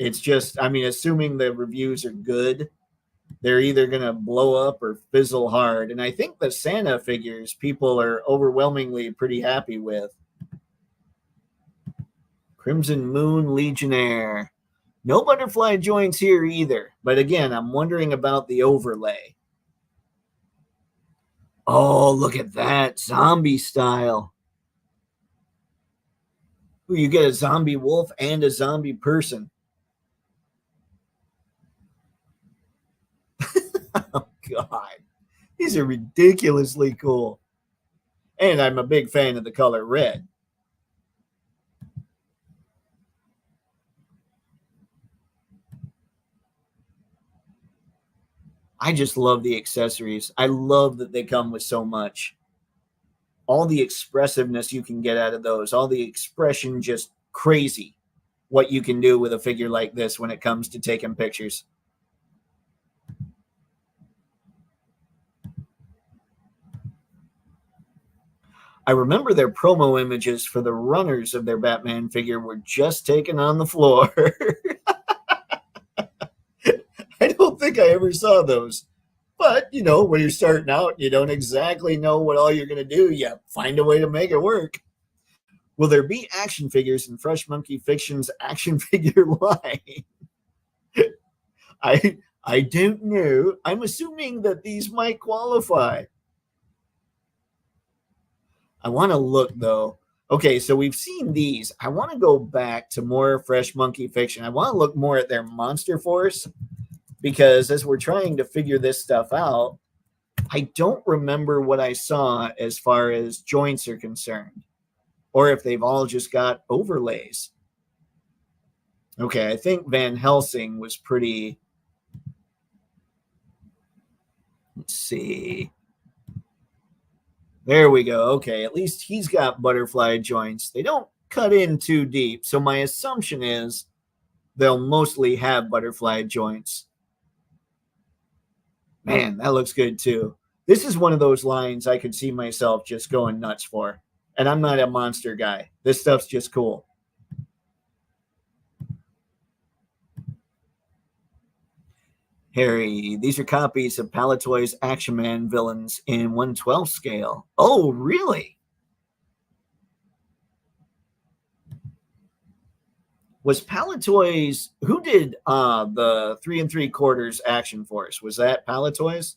It's just, I mean, assuming the reviews are good, they're either going to blow up or fizzle hard. And I think the Santa figures people are overwhelmingly pretty happy with. Crimson Moon Legionnaire. No butterfly joints here either. But again, I'm wondering about the overlay. Oh, look at that. Zombie style. Ooh, you get a zombie wolf and a zombie person. Oh, God. These are ridiculously cool. And I'm a big fan of the color red. I just love the accessories. I love that they come with so much. All the expressiveness you can get out of those, all the expression, just crazy what you can do with a figure like this when it comes to taking pictures. I remember their promo images for the runners of their Batman figure were just taken on the floor. I don't think I ever saw those. But, you know, when you're starting out, you don't exactly know what all you're going to do. You find a way to make it work. Will there be action figures in Fresh Monkey Fiction's action figure line? I don't know. I'm assuming that these might qualify. I want to look though. Okay, so we've seen these. I want to go back to more Fresh Monkey Fiction. I want to look more at their Monster Force because as we're trying to figure this stuff out, I don't remember what I saw as far as joints are concerned, or if they've all just got overlays. Okay, I think Van Helsing was pretty. Let's see. There we go. Okay, at least he's got butterfly joints. They don't cut in too deep. So my assumption is they'll mostly have butterfly joints. Man, that looks good too. This is one of those lines I could see myself just going nuts for. And I'm not a monster guy. This stuff's just cool. Harry, these are copies of Palitoy's Action Man villains in 1/12 scale. Oh, really? Was Palitoy's, who did the 3 3/4 Action Force? Was that Palitoy's?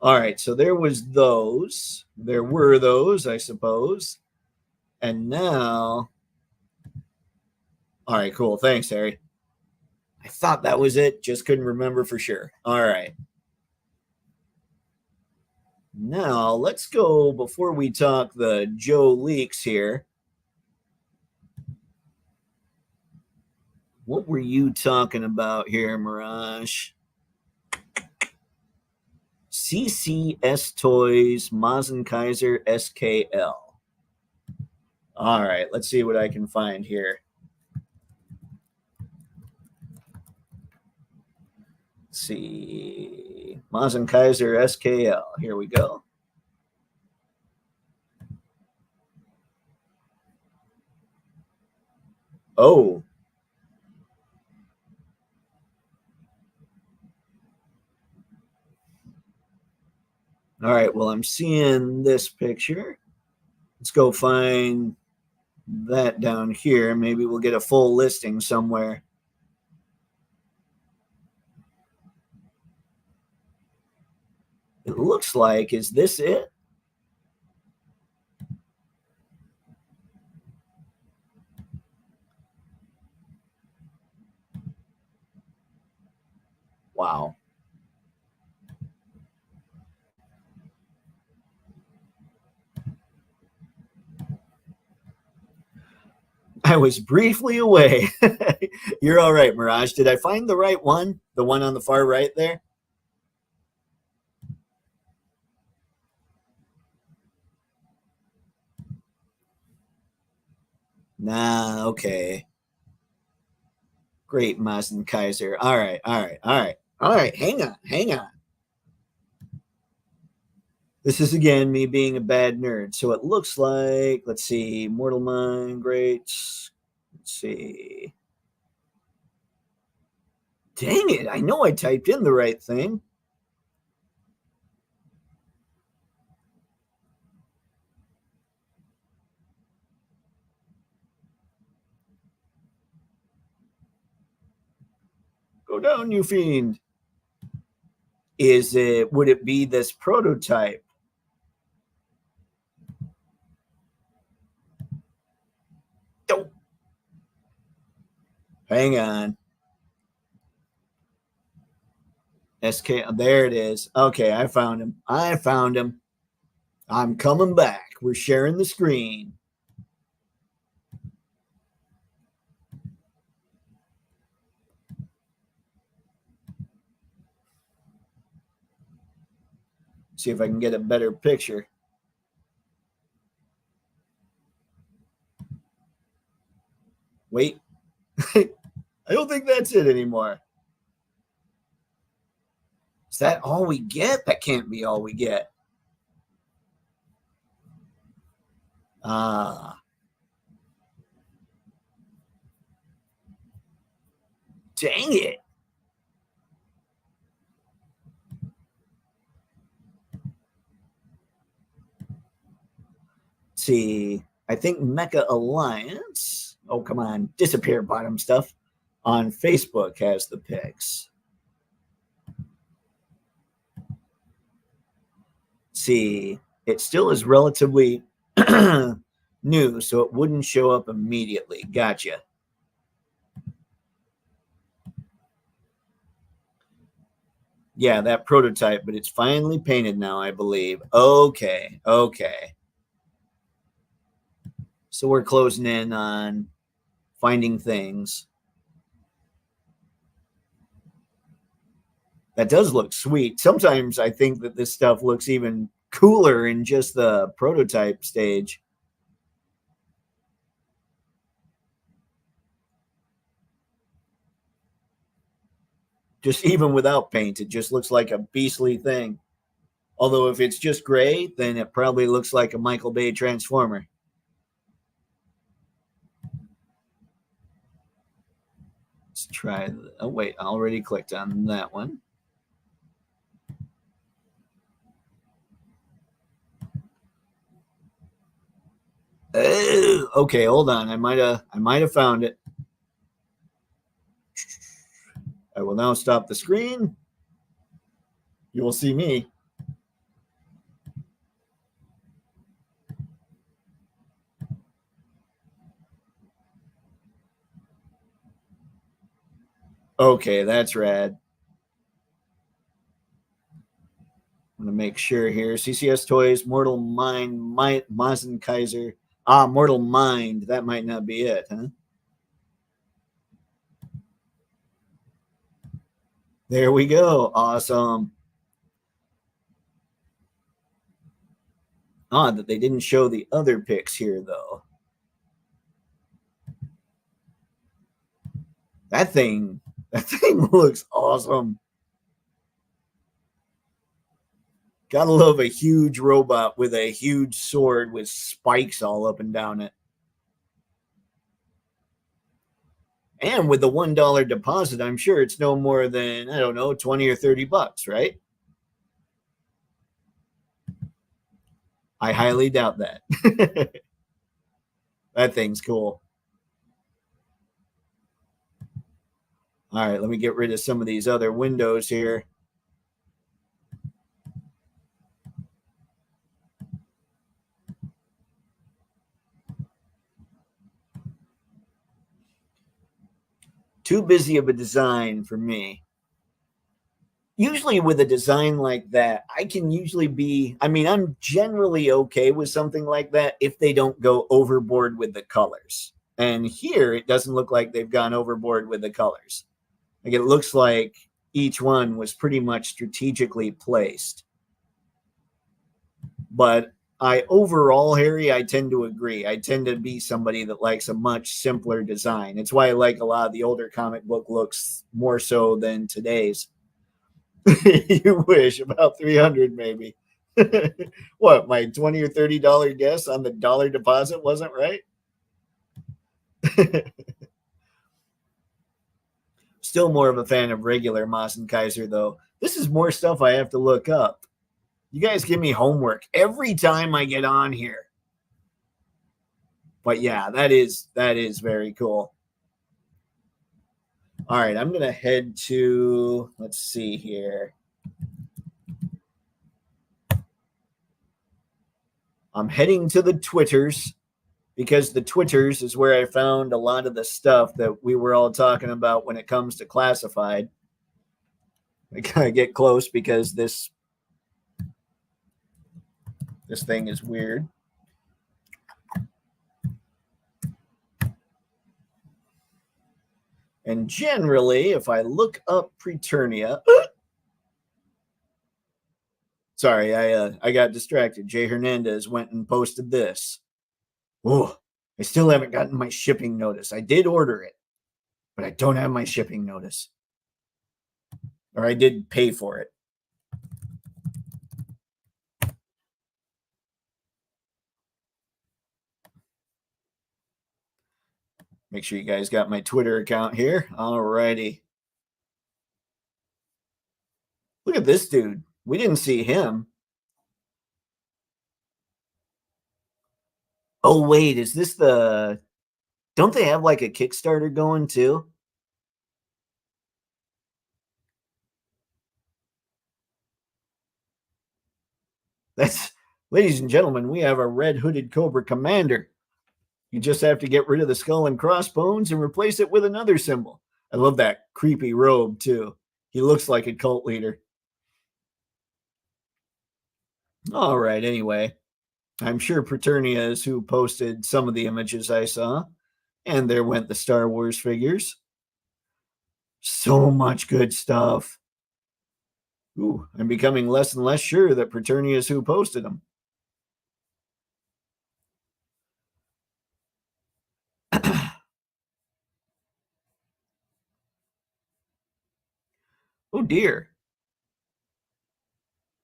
All right, so there was those. There were those, I suppose. And now, all right, cool. Thanks, Harry. I thought that was it, just couldn't remember for sure. All right. Now, let's go before we talk the Joe leaks here. What were you talking about here, Mirage? CCS Toys Mazenkaiser SKL. All right, let's see what I can find here. Let's see. Mazenkaiser SKL. Here we go. Oh. All right, well, I'm seeing this picture. Let's go find that down here. Maybe we'll get a full listing somewhere. It looks like, is this it? Wow. I was briefly away. You're all right, Mirage. Did I find the right one? The one on the far right there? Nah, okay. Great, Mazen Kaiser. All right, all right, all right. All right, hang on, hang on. This is again me being a bad nerd. So it looks like, let's see, Mortal Mind, great. Let's see. Dang it, I know I typed in the right thing. Go down, you fiend. Would it be this prototype? Don't. Hang on. SK, there it is. Okay, I found him. I found him. I'm coming back. We're sharing the screen. See if I can get a better picture. Wait. I don't think that's it anymore. Is that all we get? That can't be all we get. Ah. Dang it. See, I think Mecha Alliance. Oh, come on. Disappear bottom stuff. On Facebook has the pics. See, it still is relatively new, so it wouldn't show up immediately. Gotcha. Yeah, that prototype, but it's finally painted now, I believe. Okay, okay. So we're closing in on finding things. That does look sweet. Sometimes I think that this stuff looks even cooler in just the prototype stage. Just even without paint, it just looks like a beastly thing. Although if it's just gray, then it probably looks like a Michael Bay Transformer. Let's try. Oh wait, I already clicked on that one. Oh, okay, hold on. I might have found it. I will now stop the screen. You will see me. Okay, that's rad. I'm gonna make sure here. CCS Toys, Mortal Mind, Mazen Kaiser. Ah, Mortal Mind. That might not be it, huh? There we go. Awesome. Odd that they didn't show the other pics here, though. That thing looks awesome. Gotta love a huge robot with a huge sword with spikes all up and down it. And with the $1 deposit, I'm sure it's no more than, I don't know, 20 or 30 bucks, right? I highly doubt that. That thing's cool. All right, let me get rid of some of these other windows here. Too busy of a design for me. Usually with a design like that, I can usually be, I mean, I'm generally okay with something like that if they don't go overboard with the colors. And here, it doesn't look like they've gone overboard with the colors. Like, it looks like each one was pretty much strategically placed. But overall, Harry, I tend to agree. I tend to be somebody that likes a much simpler design. It's why I like a lot of the older comic book looks more so than today's. You wish. About 300 maybe. What, my $20 or $30 guess on the dollar deposit wasn't right? Still more of a fan of regular Moss and Kaiser, though. This is more stuff I have to look up. You guys give me homework every time I get on here. But yeah, that is very cool. All right, I'm going to head to, let's see here. I'm heading to the Twitters because the Twitters is where I found a lot of the stuff that we were all talking about when it comes to classified. I gotta get close because this thing is weird. And generally, if I look up Preternia, sorry, I got distracted. Jay Hernandez went and posted this. Oh, I still haven't gotten my shipping notice. I did order it, but I don't have my shipping notice. Or I did pay for it. Make sure you guys got my Twitter account here. All righty. Look at this dude. We didn't see him. Oh, wait. Is this the... Don't they have like a Kickstarter going too? That's... Ladies and gentlemen, we have a red hooded Cobra Commander. You just have to get rid of the skull and crossbones and replace it with another symbol. I love that creepy robe too. He looks like a cult leader. All right, anyway. I'm sure Preternia is who posted some of the images I saw. And there went the Star Wars figures. So much good stuff. Ooh, I'm becoming less and less sure that Preternia is who posted them. Oh dear.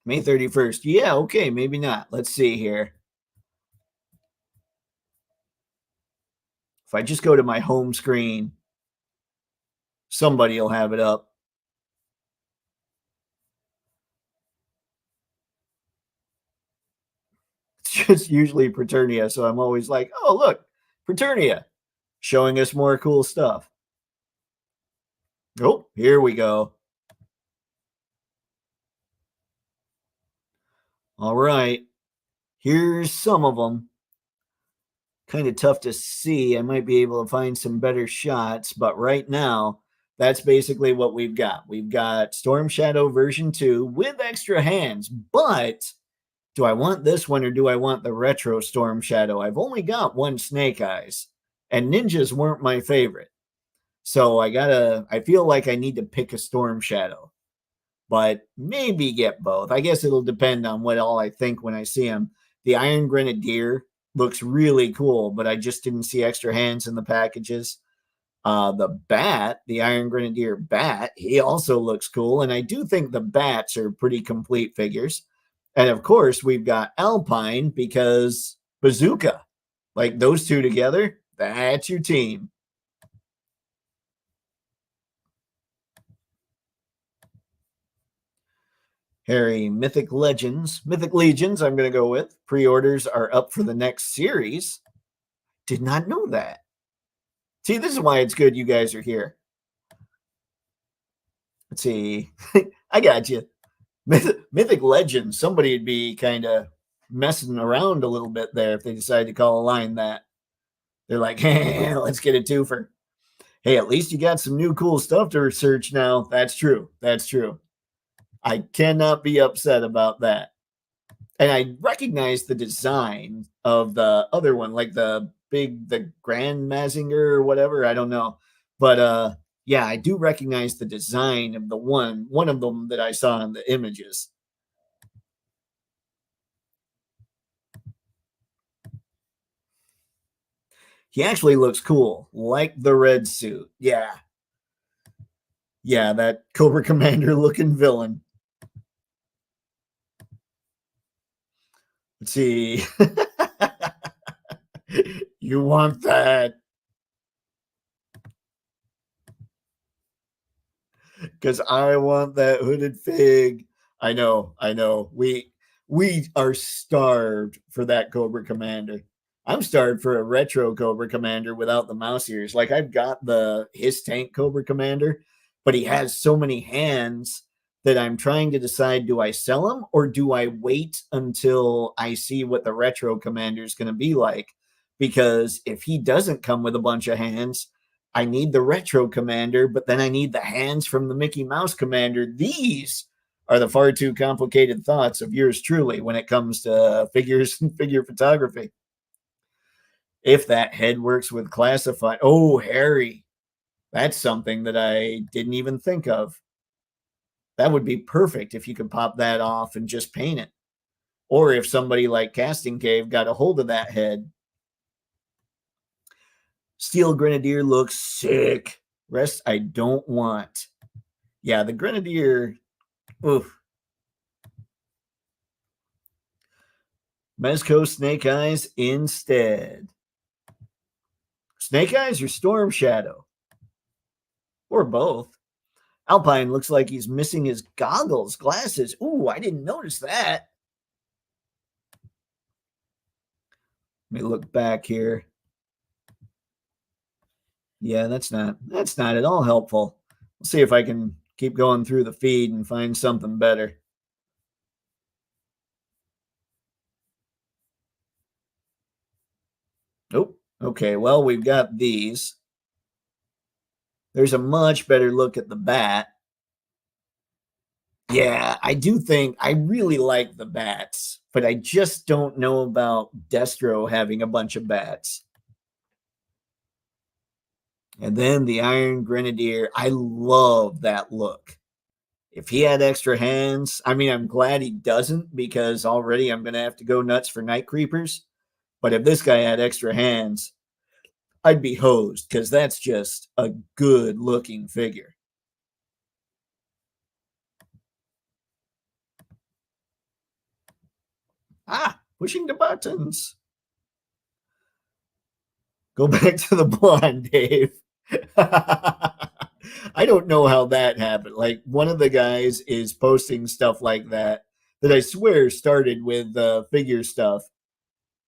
May 31st. Yeah, okay, maybe not. Let's see here. If I just go to my home screen, somebody will have it up. It's just usually Preternia, so I'm always like, oh, look, Preternia, showing us more cool stuff. Oh, here we go. All right. Here's some of them. Kind of tough to see. I might be able to find some better shots, but right now, that's basically what we've got. We've got Storm Shadow version 2 with extra hands, but do I want this one or do I want the retro Storm Shadow? I've only got one Snake Eyes, and ninjas weren't my favorite. So I feel like I need to pick a Storm Shadow, but maybe get both. I guess it'll depend on what all I think when I see them. The Iron Grenadier looks really cool, but I just didn't see extra hands in the packages. The Bat, the Iron Grenadier Bat, he also looks cool, and I do think the Bats are pretty complete figures. And of course, we've got Alpine because Bazooka. Like those two together, that's your team. Harry, Mythic Legends. Mythic Legions, I'm going to go with. Pre-orders are up for the next series. Did not know that. See, this is why it's good you guys are here. Let's see. I got you. Mythic Legends. Somebody would be kind of messing around a little bit there if they decide to call a line that. They're like, hey, let's get a twofer. Hey, at least you got some new cool stuff to research now. That's true. That's true. I cannot be upset about that. And I recognize the design of the other one, like the Grand Mazinger or whatever. I don't know. But yeah, I do recognize the design of the one of them that I saw in the images. He actually looks cool, like the red suit. Yeah. Yeah, that Cobra Commander looking villain. Let's see. You want that? Because I want that hooded fig. I know, I know. We are starved for that Cobra Commander. I'm starved for a retro Cobra Commander without the mouse ears. Like I've got his tank Cobra Commander, but he has so many hands that I'm trying to decide, do I sell him or do I wait until I see what the retro commander is going to be like? Because if he doesn't come with a bunch of hands, I need the retro commander, but then I need the hands from the Mickey Mouse commander. These are the far too complicated thoughts of yours truly when it comes to figures and figure photography. If that head works with classified, oh, Harry, that's something that I didn't even think of. That would be perfect if you could pop that off and just paint it. Or if somebody like Casting Cave got a hold of that head. Steel Grenadier looks sick. Rest I don't want. Yeah, the Grenadier. Oof. Mezco Snake Eyes instead. Snake Eyes or Storm Shadow? Or both. Alpine looks like he's missing his goggles, glasses. Ooh, I didn't notice that. Let me look back here. Yeah, that's not at all helpful. We'll see if I can keep going through the feed and find something better. Nope. Okay, well, we've got these. There's a much better look at the bat. Yeah, I do think I really like the bats, but I just don't know about Destro having a bunch of bats. And then the Iron Grenadier, I love that look. If he had extra hands, I mean, I'm glad he doesn't because already I'm going to have to go nuts for Night Creepers. But if this guy had extra hands, I'd be hosed because that's just a good looking figure. Pushing the buttons. Go back to the blonde, Dave. I don't know how that happened. Like one of the guys is posting stuff like that I swear started with figure stuff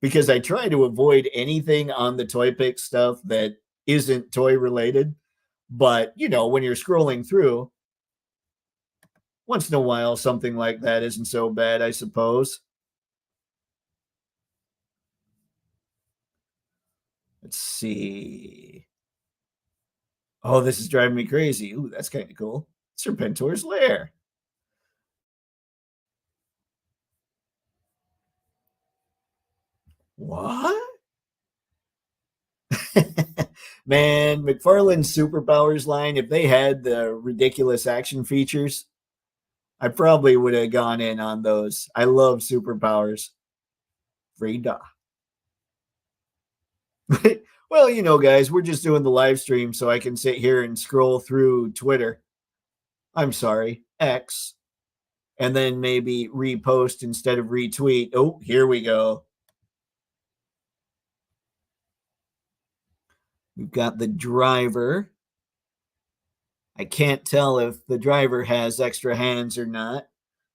because I try to avoid anything on the Toypixx stuff that isn't toy related. But you know, when you're scrolling through, once in a while, something like that isn't so bad, I suppose. Let's see. Oh, this is driving me crazy. Ooh, that's kind of cool. Serpentor's Lair. What? Man, McFarlane's Superpowers line, if they had the ridiculous action features, I probably would have gone in on those. I love Superpowers. Frida. Well, you know, guys, we're just doing the live stream so I can sit here and scroll through Twitter. I'm sorry, X. And then maybe repost instead of retweet. Oh, here we go. We've got the driver. I can't tell if the driver has extra hands or not.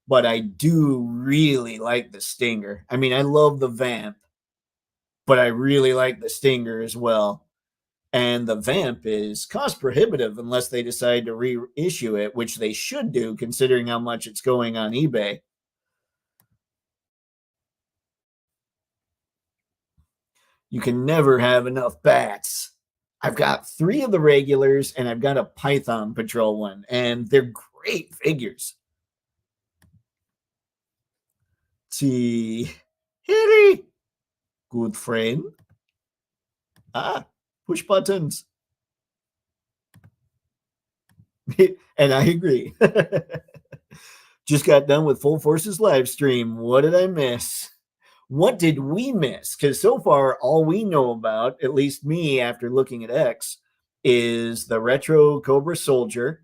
but I do really like the Stinger. I mean, I love the Vamp, but I really like the Stinger as well. And the Vamp is cost prohibitive unless they decide to reissue it, which they should do considering how much it's going on eBay. You can never have enough bats. I've got 3 of the regulars and I've got a Python Patrol one, and they're great figures. See, Harry, good friend. Push buttons. And I agree. Just got done with Full Forces live stream. What did I miss? What did we miss? Because so far, all we know about, at least me after looking at X, is the Retro Cobra Soldier,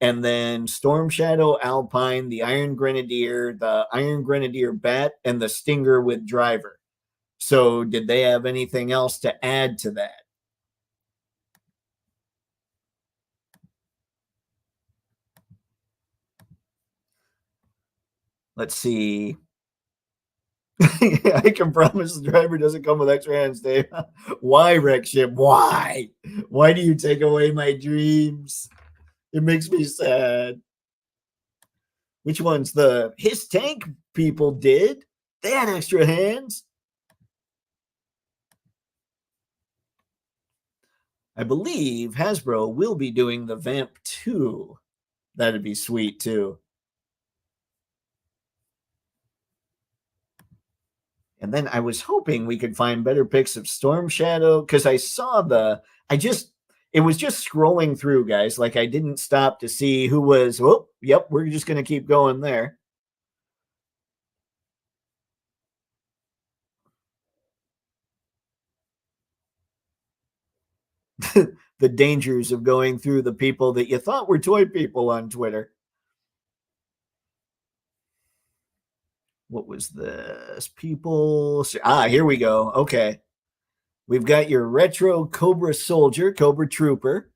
and then Storm Shadow Alpine, the Iron Grenadier Bat, and the Stinger with Driver. So did they have anything else to add to that? Let's see. I can promise the driver doesn't come with extra hands, Dave. Why, wreck ship? Why? Why do you take away my dreams? It makes me sad. Which ones? The His Tank people did. They had extra hands. I believe Hasbro will be doing the Vamp 2. That'd be sweet, too. And then I was hoping we could find better pics of Storm Shadow, because I saw it was just scrolling through, guys. Like, I didn't stop to see who was, oh, yep, we're just going to keep going there. The dangers of going through the people that you thought were toy people on Twitter. What was this? People. Here we go. Okay. We've got your Retro Cobra Soldier, Cobra Trooper.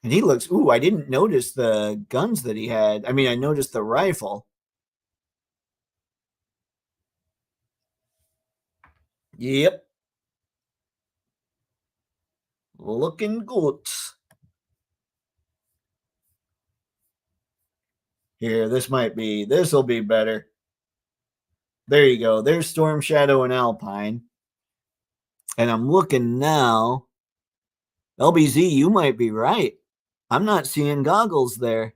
And he looks, I didn't notice the guns that he had. I mean, I noticed the rifle. Yep. Looking good. Here, this will be better. There you go. There's Storm Shadow and Alpine. And I'm looking now. LBZ, you might be right. I'm not seeing goggles there.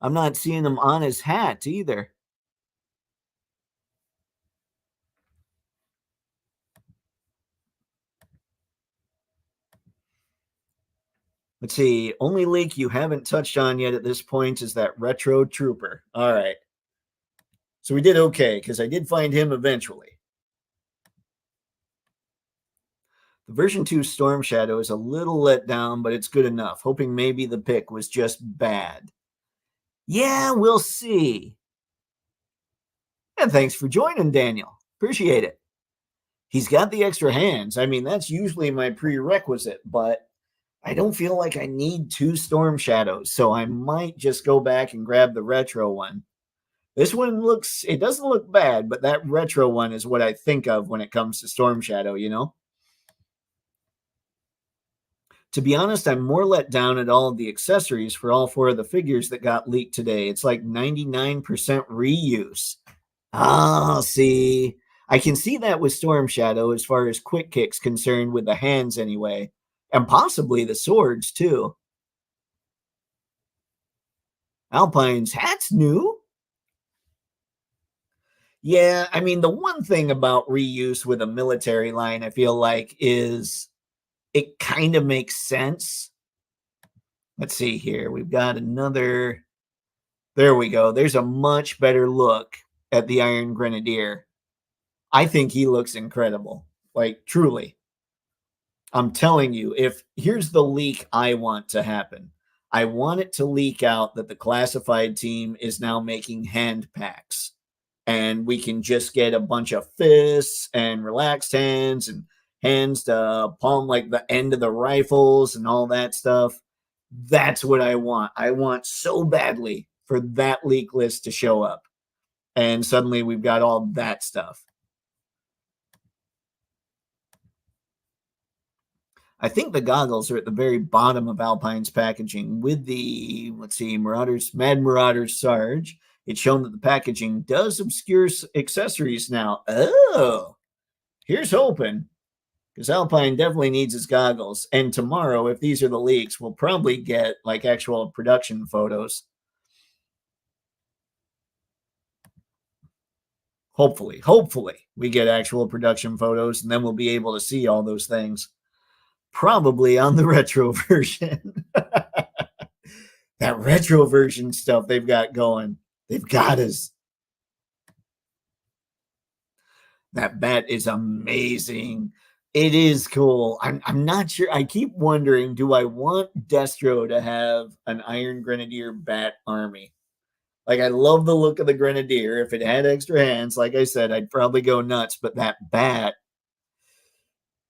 I'm not seeing him on his hat either. Let's see. Only leak you haven't touched on yet at this point is that Retro Trooper. All right. So we did okay because I did find him eventually. The version 2 Storm Shadow is a little let down, but it's good enough. Hoping maybe the pick was just bad. Yeah, we'll see. And thanks for joining, Daniel. Appreciate it. He's got the extra hands. I mean, that's usually my prerequisite, but I don't feel like I need 2 Storm Shadows, so I might just go back and grab the retro one. This one it doesn't look bad, but that retro one is what I think of when it comes to Storm Shadow, you know? To be honest, I'm more let down at all of the accessories for all 4 of the figures that got leaked today. It's like 99% reuse. See. I can see that with Storm Shadow as far as Quick Kick's concerned with the hands anyway. And possibly the swords, too. Alpine's hat's new. Yeah, I mean, the one thing about reuse with a military line, I feel like, is it kind of makes sense. Let's see here. We've got another. There we go. There's a much better look at the Iron Grenadier. I think he looks incredible. Like, truly. I'm telling you, here's the leak I want to happen. I want it to leak out that the classified team is now making hand packs. And we can just get a bunch of fists and relaxed hands and hands to palm like the end of the rifles and all that stuff. That's what I want. I want so badly for that leak list to show up. And suddenly we've got all that stuff. I think the goggles are at the very bottom of Alpine's packaging with the, let's see, Mad Marauders Sarge. It's shown that the packaging does obscure accessories now. Oh, here's hoping, because Alpine definitely needs his goggles. And tomorrow, if these are the leaks, we'll probably get like actual production photos. Hopefully we get actual production photos, and then we'll be able to see all those things. Probably on the retro version. That retro version stuff they've got going. They've got us. That bat is amazing. It is cool. I'm not sure. I keep wondering, do I want Destro to have an Iron Grenadier bat army? Like, I love the look of the Grenadier. If it had extra hands, like I said, I'd probably go nuts. But that bat,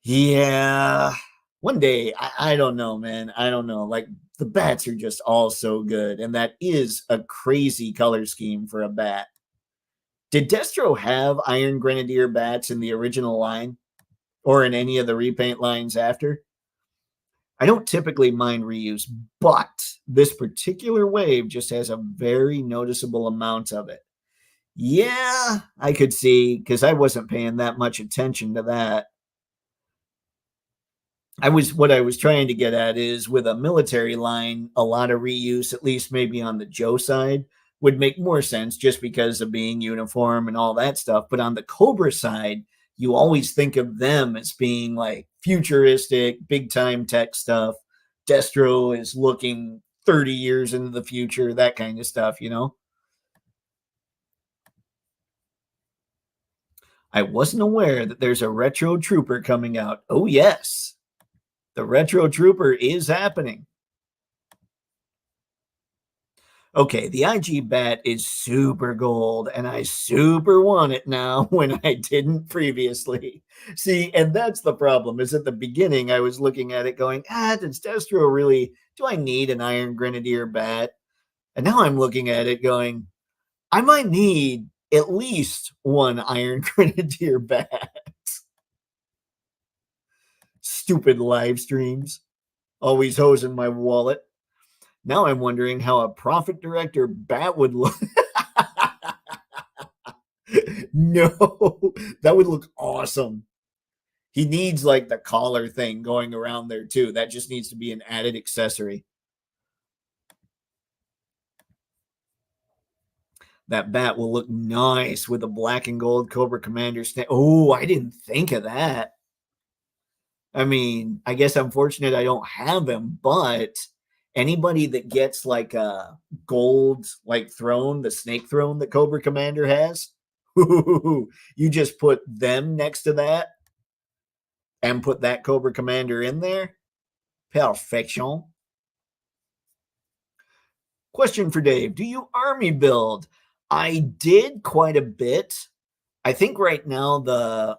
yeah. One day, I don't know, man. I don't know. Like, the bats are just all so good. And that is a crazy color scheme for a bat. Did Destro have Iron Grenadier bats in the original line or in any of the repaint lines after? I don't typically mind reuse, but this particular wave just has a very noticeable amount of it. Yeah, I could see, because I wasn't paying that much attention to that. What I was trying to get at is, with a military line, a lot of reuse, at least maybe on the Joe side, would make more sense just because of being uniform and all that stuff. But on the Cobra side, you always think of them as being like futuristic, big time tech stuff. Destro is looking 30 years into the future, that kind of stuff, you know? I wasn't aware that there's a Retro Trooper coming out. Oh, yes. The Retro Trooper is happening. Okay, the IG bat is super gold, and I super want it now when I didn't previously. See, and that's the problem, is at the beginning I was looking at it going, does Destro really, do I need an Iron Grenadier bat? And now I'm looking at it going, I might need at least one Iron Grenadier bat. Stupid live streams, always hosing my wallet. Now I'm wondering how a Prophet Director bat would look. No, that would look awesome. He needs like the collar thing going around there too. That just needs to be an added accessory. That bat will look nice with a black and gold Cobra Commander. Oh, I didn't think of that. I mean, I guess I'm fortunate I don't have him, but anybody that gets like a gold like throne, the snake throne that Cobra Commander has, you just put them next to that and put that Cobra Commander in there. Perfection. Question for Dave. Do you army build? I did quite a bit. I think right now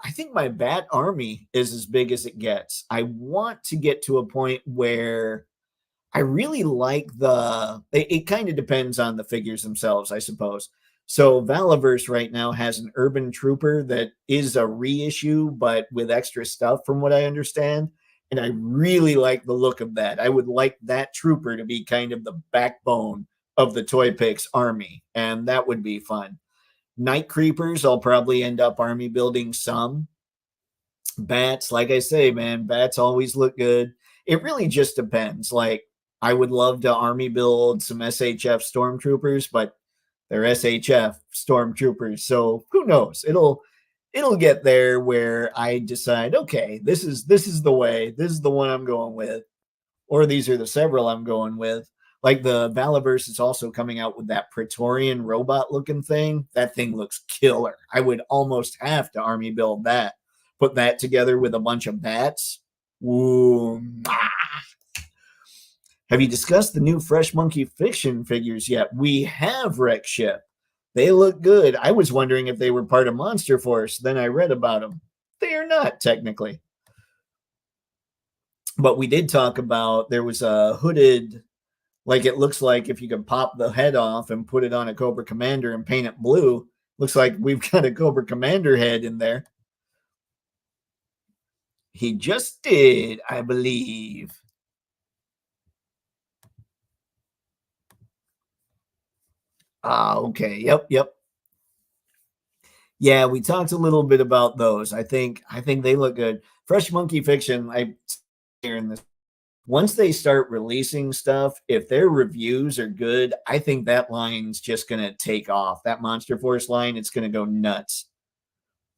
I think my bat army is as big as it gets. I want to get to a point where I really like it kind of depends on the figures themselves, I suppose. So Valaverse right now has an Urban Trooper that is a reissue, but with extra stuff from what I understand. And I really like the look of that. I would like that Trooper to be kind of the backbone of the Toypixx army, and that would be fun. Night Creepers, I'll probably end up army building some. Bats, like I say, man, bats always look good. It really just depends. Like, I would love to army build some SHF Stormtroopers, but they're SHF Stormtroopers, so who knows? It'll get there where I decide, okay, this is the way, this is the one I'm going with, or these are the several I'm going with. Like the Valaverse is also coming out with that Praetorian robot looking thing. That thing looks killer. I would almost have to army build that. Put that together with a bunch of bats. Ooh. Have you discussed the new Fresh Monkey Fiction figures yet? We have, Wreck Ship. They look good. I was wondering if they were part of Monster Force. Then I read about them. They are not, technically. But we did talk about, there was a hooded Like it looks like if you could pop the head off and put it on a Cobra Commander and paint it blue, looks like we've got a Cobra Commander head in there. He just did, I believe. Okay. Yep. Yeah, we talked a little bit about those. I think they look good. Fresh Monkey Fiction, I here in this. Once they start releasing stuff, if their reviews are good, I think that line's just gonna take off. That Monster Force line, it's gonna go nuts.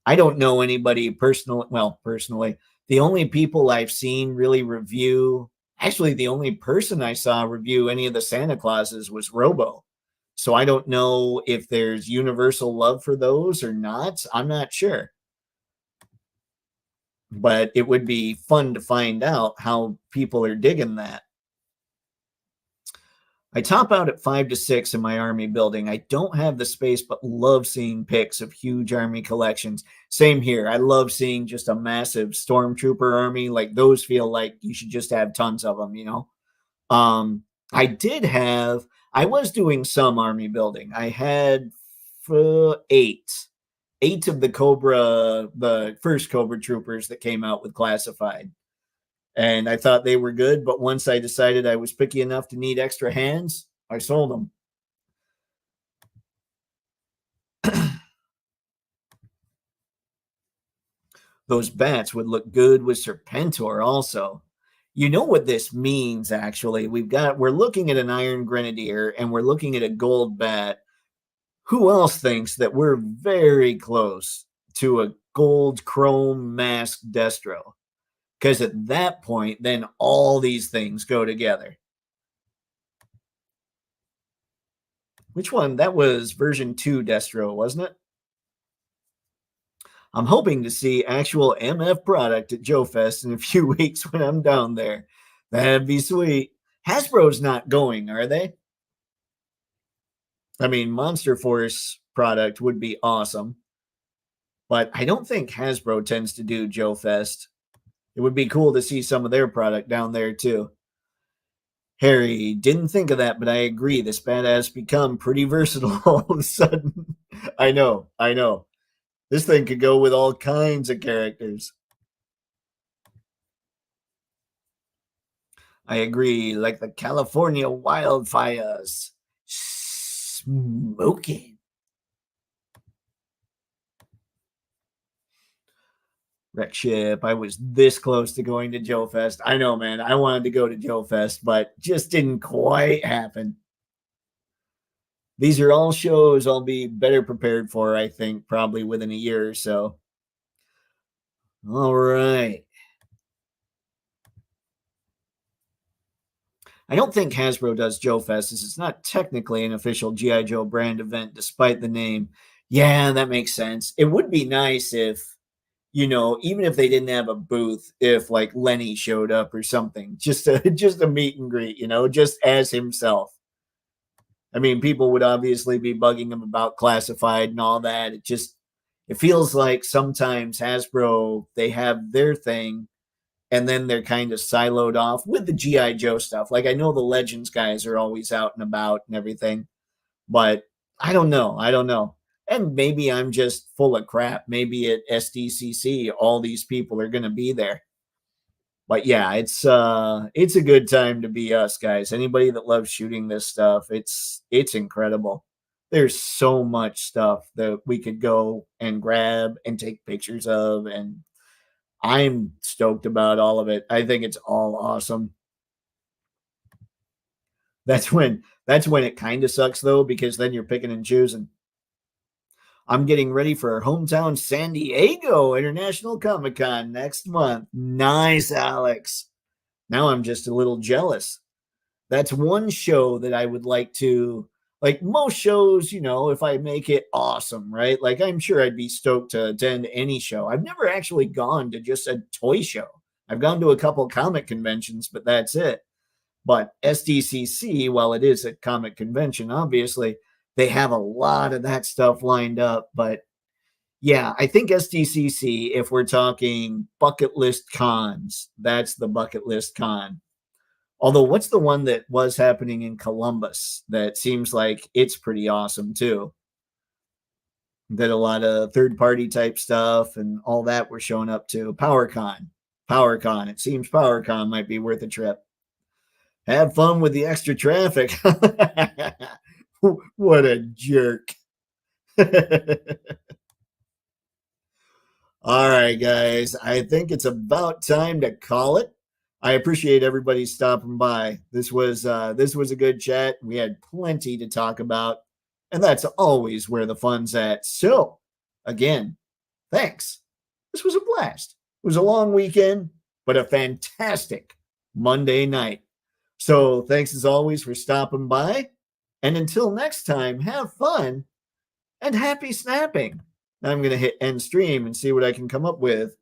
I don't know anybody personally. Well, personally, the only people I've seen really review, actually, the only person I saw review any of the Santa Clauses was Robo. So I don't know if there's universal love for those or not. I'm not sure. But it would be fun to find out how people are digging that. I top out at 5 to 6 in my army building. I don't have the space, but love seeing pics of huge army collections. Same here. I love seeing just a massive stormtrooper army. Like those feel like you should just have tons of them, you know? I did have, I was doing some army building. I had eight of the Cobra, the first Cobra troopers that came out with classified. And I thought they were good, but once I decided I was picky enough to need extra hands, I sold them. Those bats would look good with Serpentor also. You know what this means, actually. We're looking at an Iron Grenadier and we're looking at a gold bat. Who else thinks that we're very close to a gold chrome masked Destro? Because at that point, then all these things go together. Which one? That was version 2 Destro, wasn't it? I'm hoping to see actual MF product at Joe Fest in a few weeks when I'm down there. That'd be sweet. Hasbro's not going, are they? I mean, Monster Force product would be awesome, but I don't think Hasbro tends to do Joe Fest. It would be cool to see some of their product down there too. Harry, didn't think of that, but I agree. This badass become pretty versatile all of a sudden. I know. This thing could go with all kinds of characters. I agree, like the California wildfires. Smoking. Wreck ship. I was this close to going to Joe Fest. I know, man. I wanted to go to Joe Fest, but just didn't quite happen. These are all shows I'll be better prepared for, I think, probably within a year or so. All right. I don't think Hasbro does Joe Fest, as it's not technically an official G.I. Joe brand event, despite the name. Yeah, that makes sense. It would be nice if, even if they didn't have a booth, if like Lenny showed up or something, just a meet and greet, just as himself. I mean, people would obviously be bugging him about classified and all that. It feels like sometimes Hasbro, they have their thing and then they're kind of siloed off with the GI Joe stuff. Like I know the Legends guys are always out and about and everything, but I don't know. And maybe I'm just full of crap. Maybe at SDCC all these people are going to be there. But yeah, it's a good time to be us, guys. Anybody that loves shooting this stuff, it's incredible. There's so much stuff that we could go and grab and take pictures of, and I'm stoked about all of it. I think it's all awesome. That's when it kind of sucks though, because then you're picking and choosing. I'm getting ready for our hometown San Diego International Comic Con next month. Nice, Alex. Now I'm just a little jealous. That's one show that I would like to, like most shows, if I make it awesome, right? Like I'm sure I'd be stoked to attend any show. I've never actually gone to just a toy show. I've gone to a couple comic conventions, but that's it. But SDCC, while it is a comic convention, obviously, they have a lot of that stuff lined up. But yeah, I think SDCC, if we're talking bucket list cons, that's the bucket list con. Although, what's the one that was happening in Columbus that seems like it's pretty awesome too? That a lot of third party type stuff and all that were showing up to PowerCon. PowerCon. It seems PowerCon might be worth a trip. Have fun with the extra traffic. What a jerk. All right, guys. I think it's about time to call it. I appreciate everybody stopping by. This was a good chat. We had plenty to talk about, and that's always where the fun's at. So, again, thanks. This was a blast. It was a long weekend, but a fantastic Monday night. So, thanks as always for stopping by. And until next time, have fun and happy snapping. I'm going to hit end stream and see what I can come up with.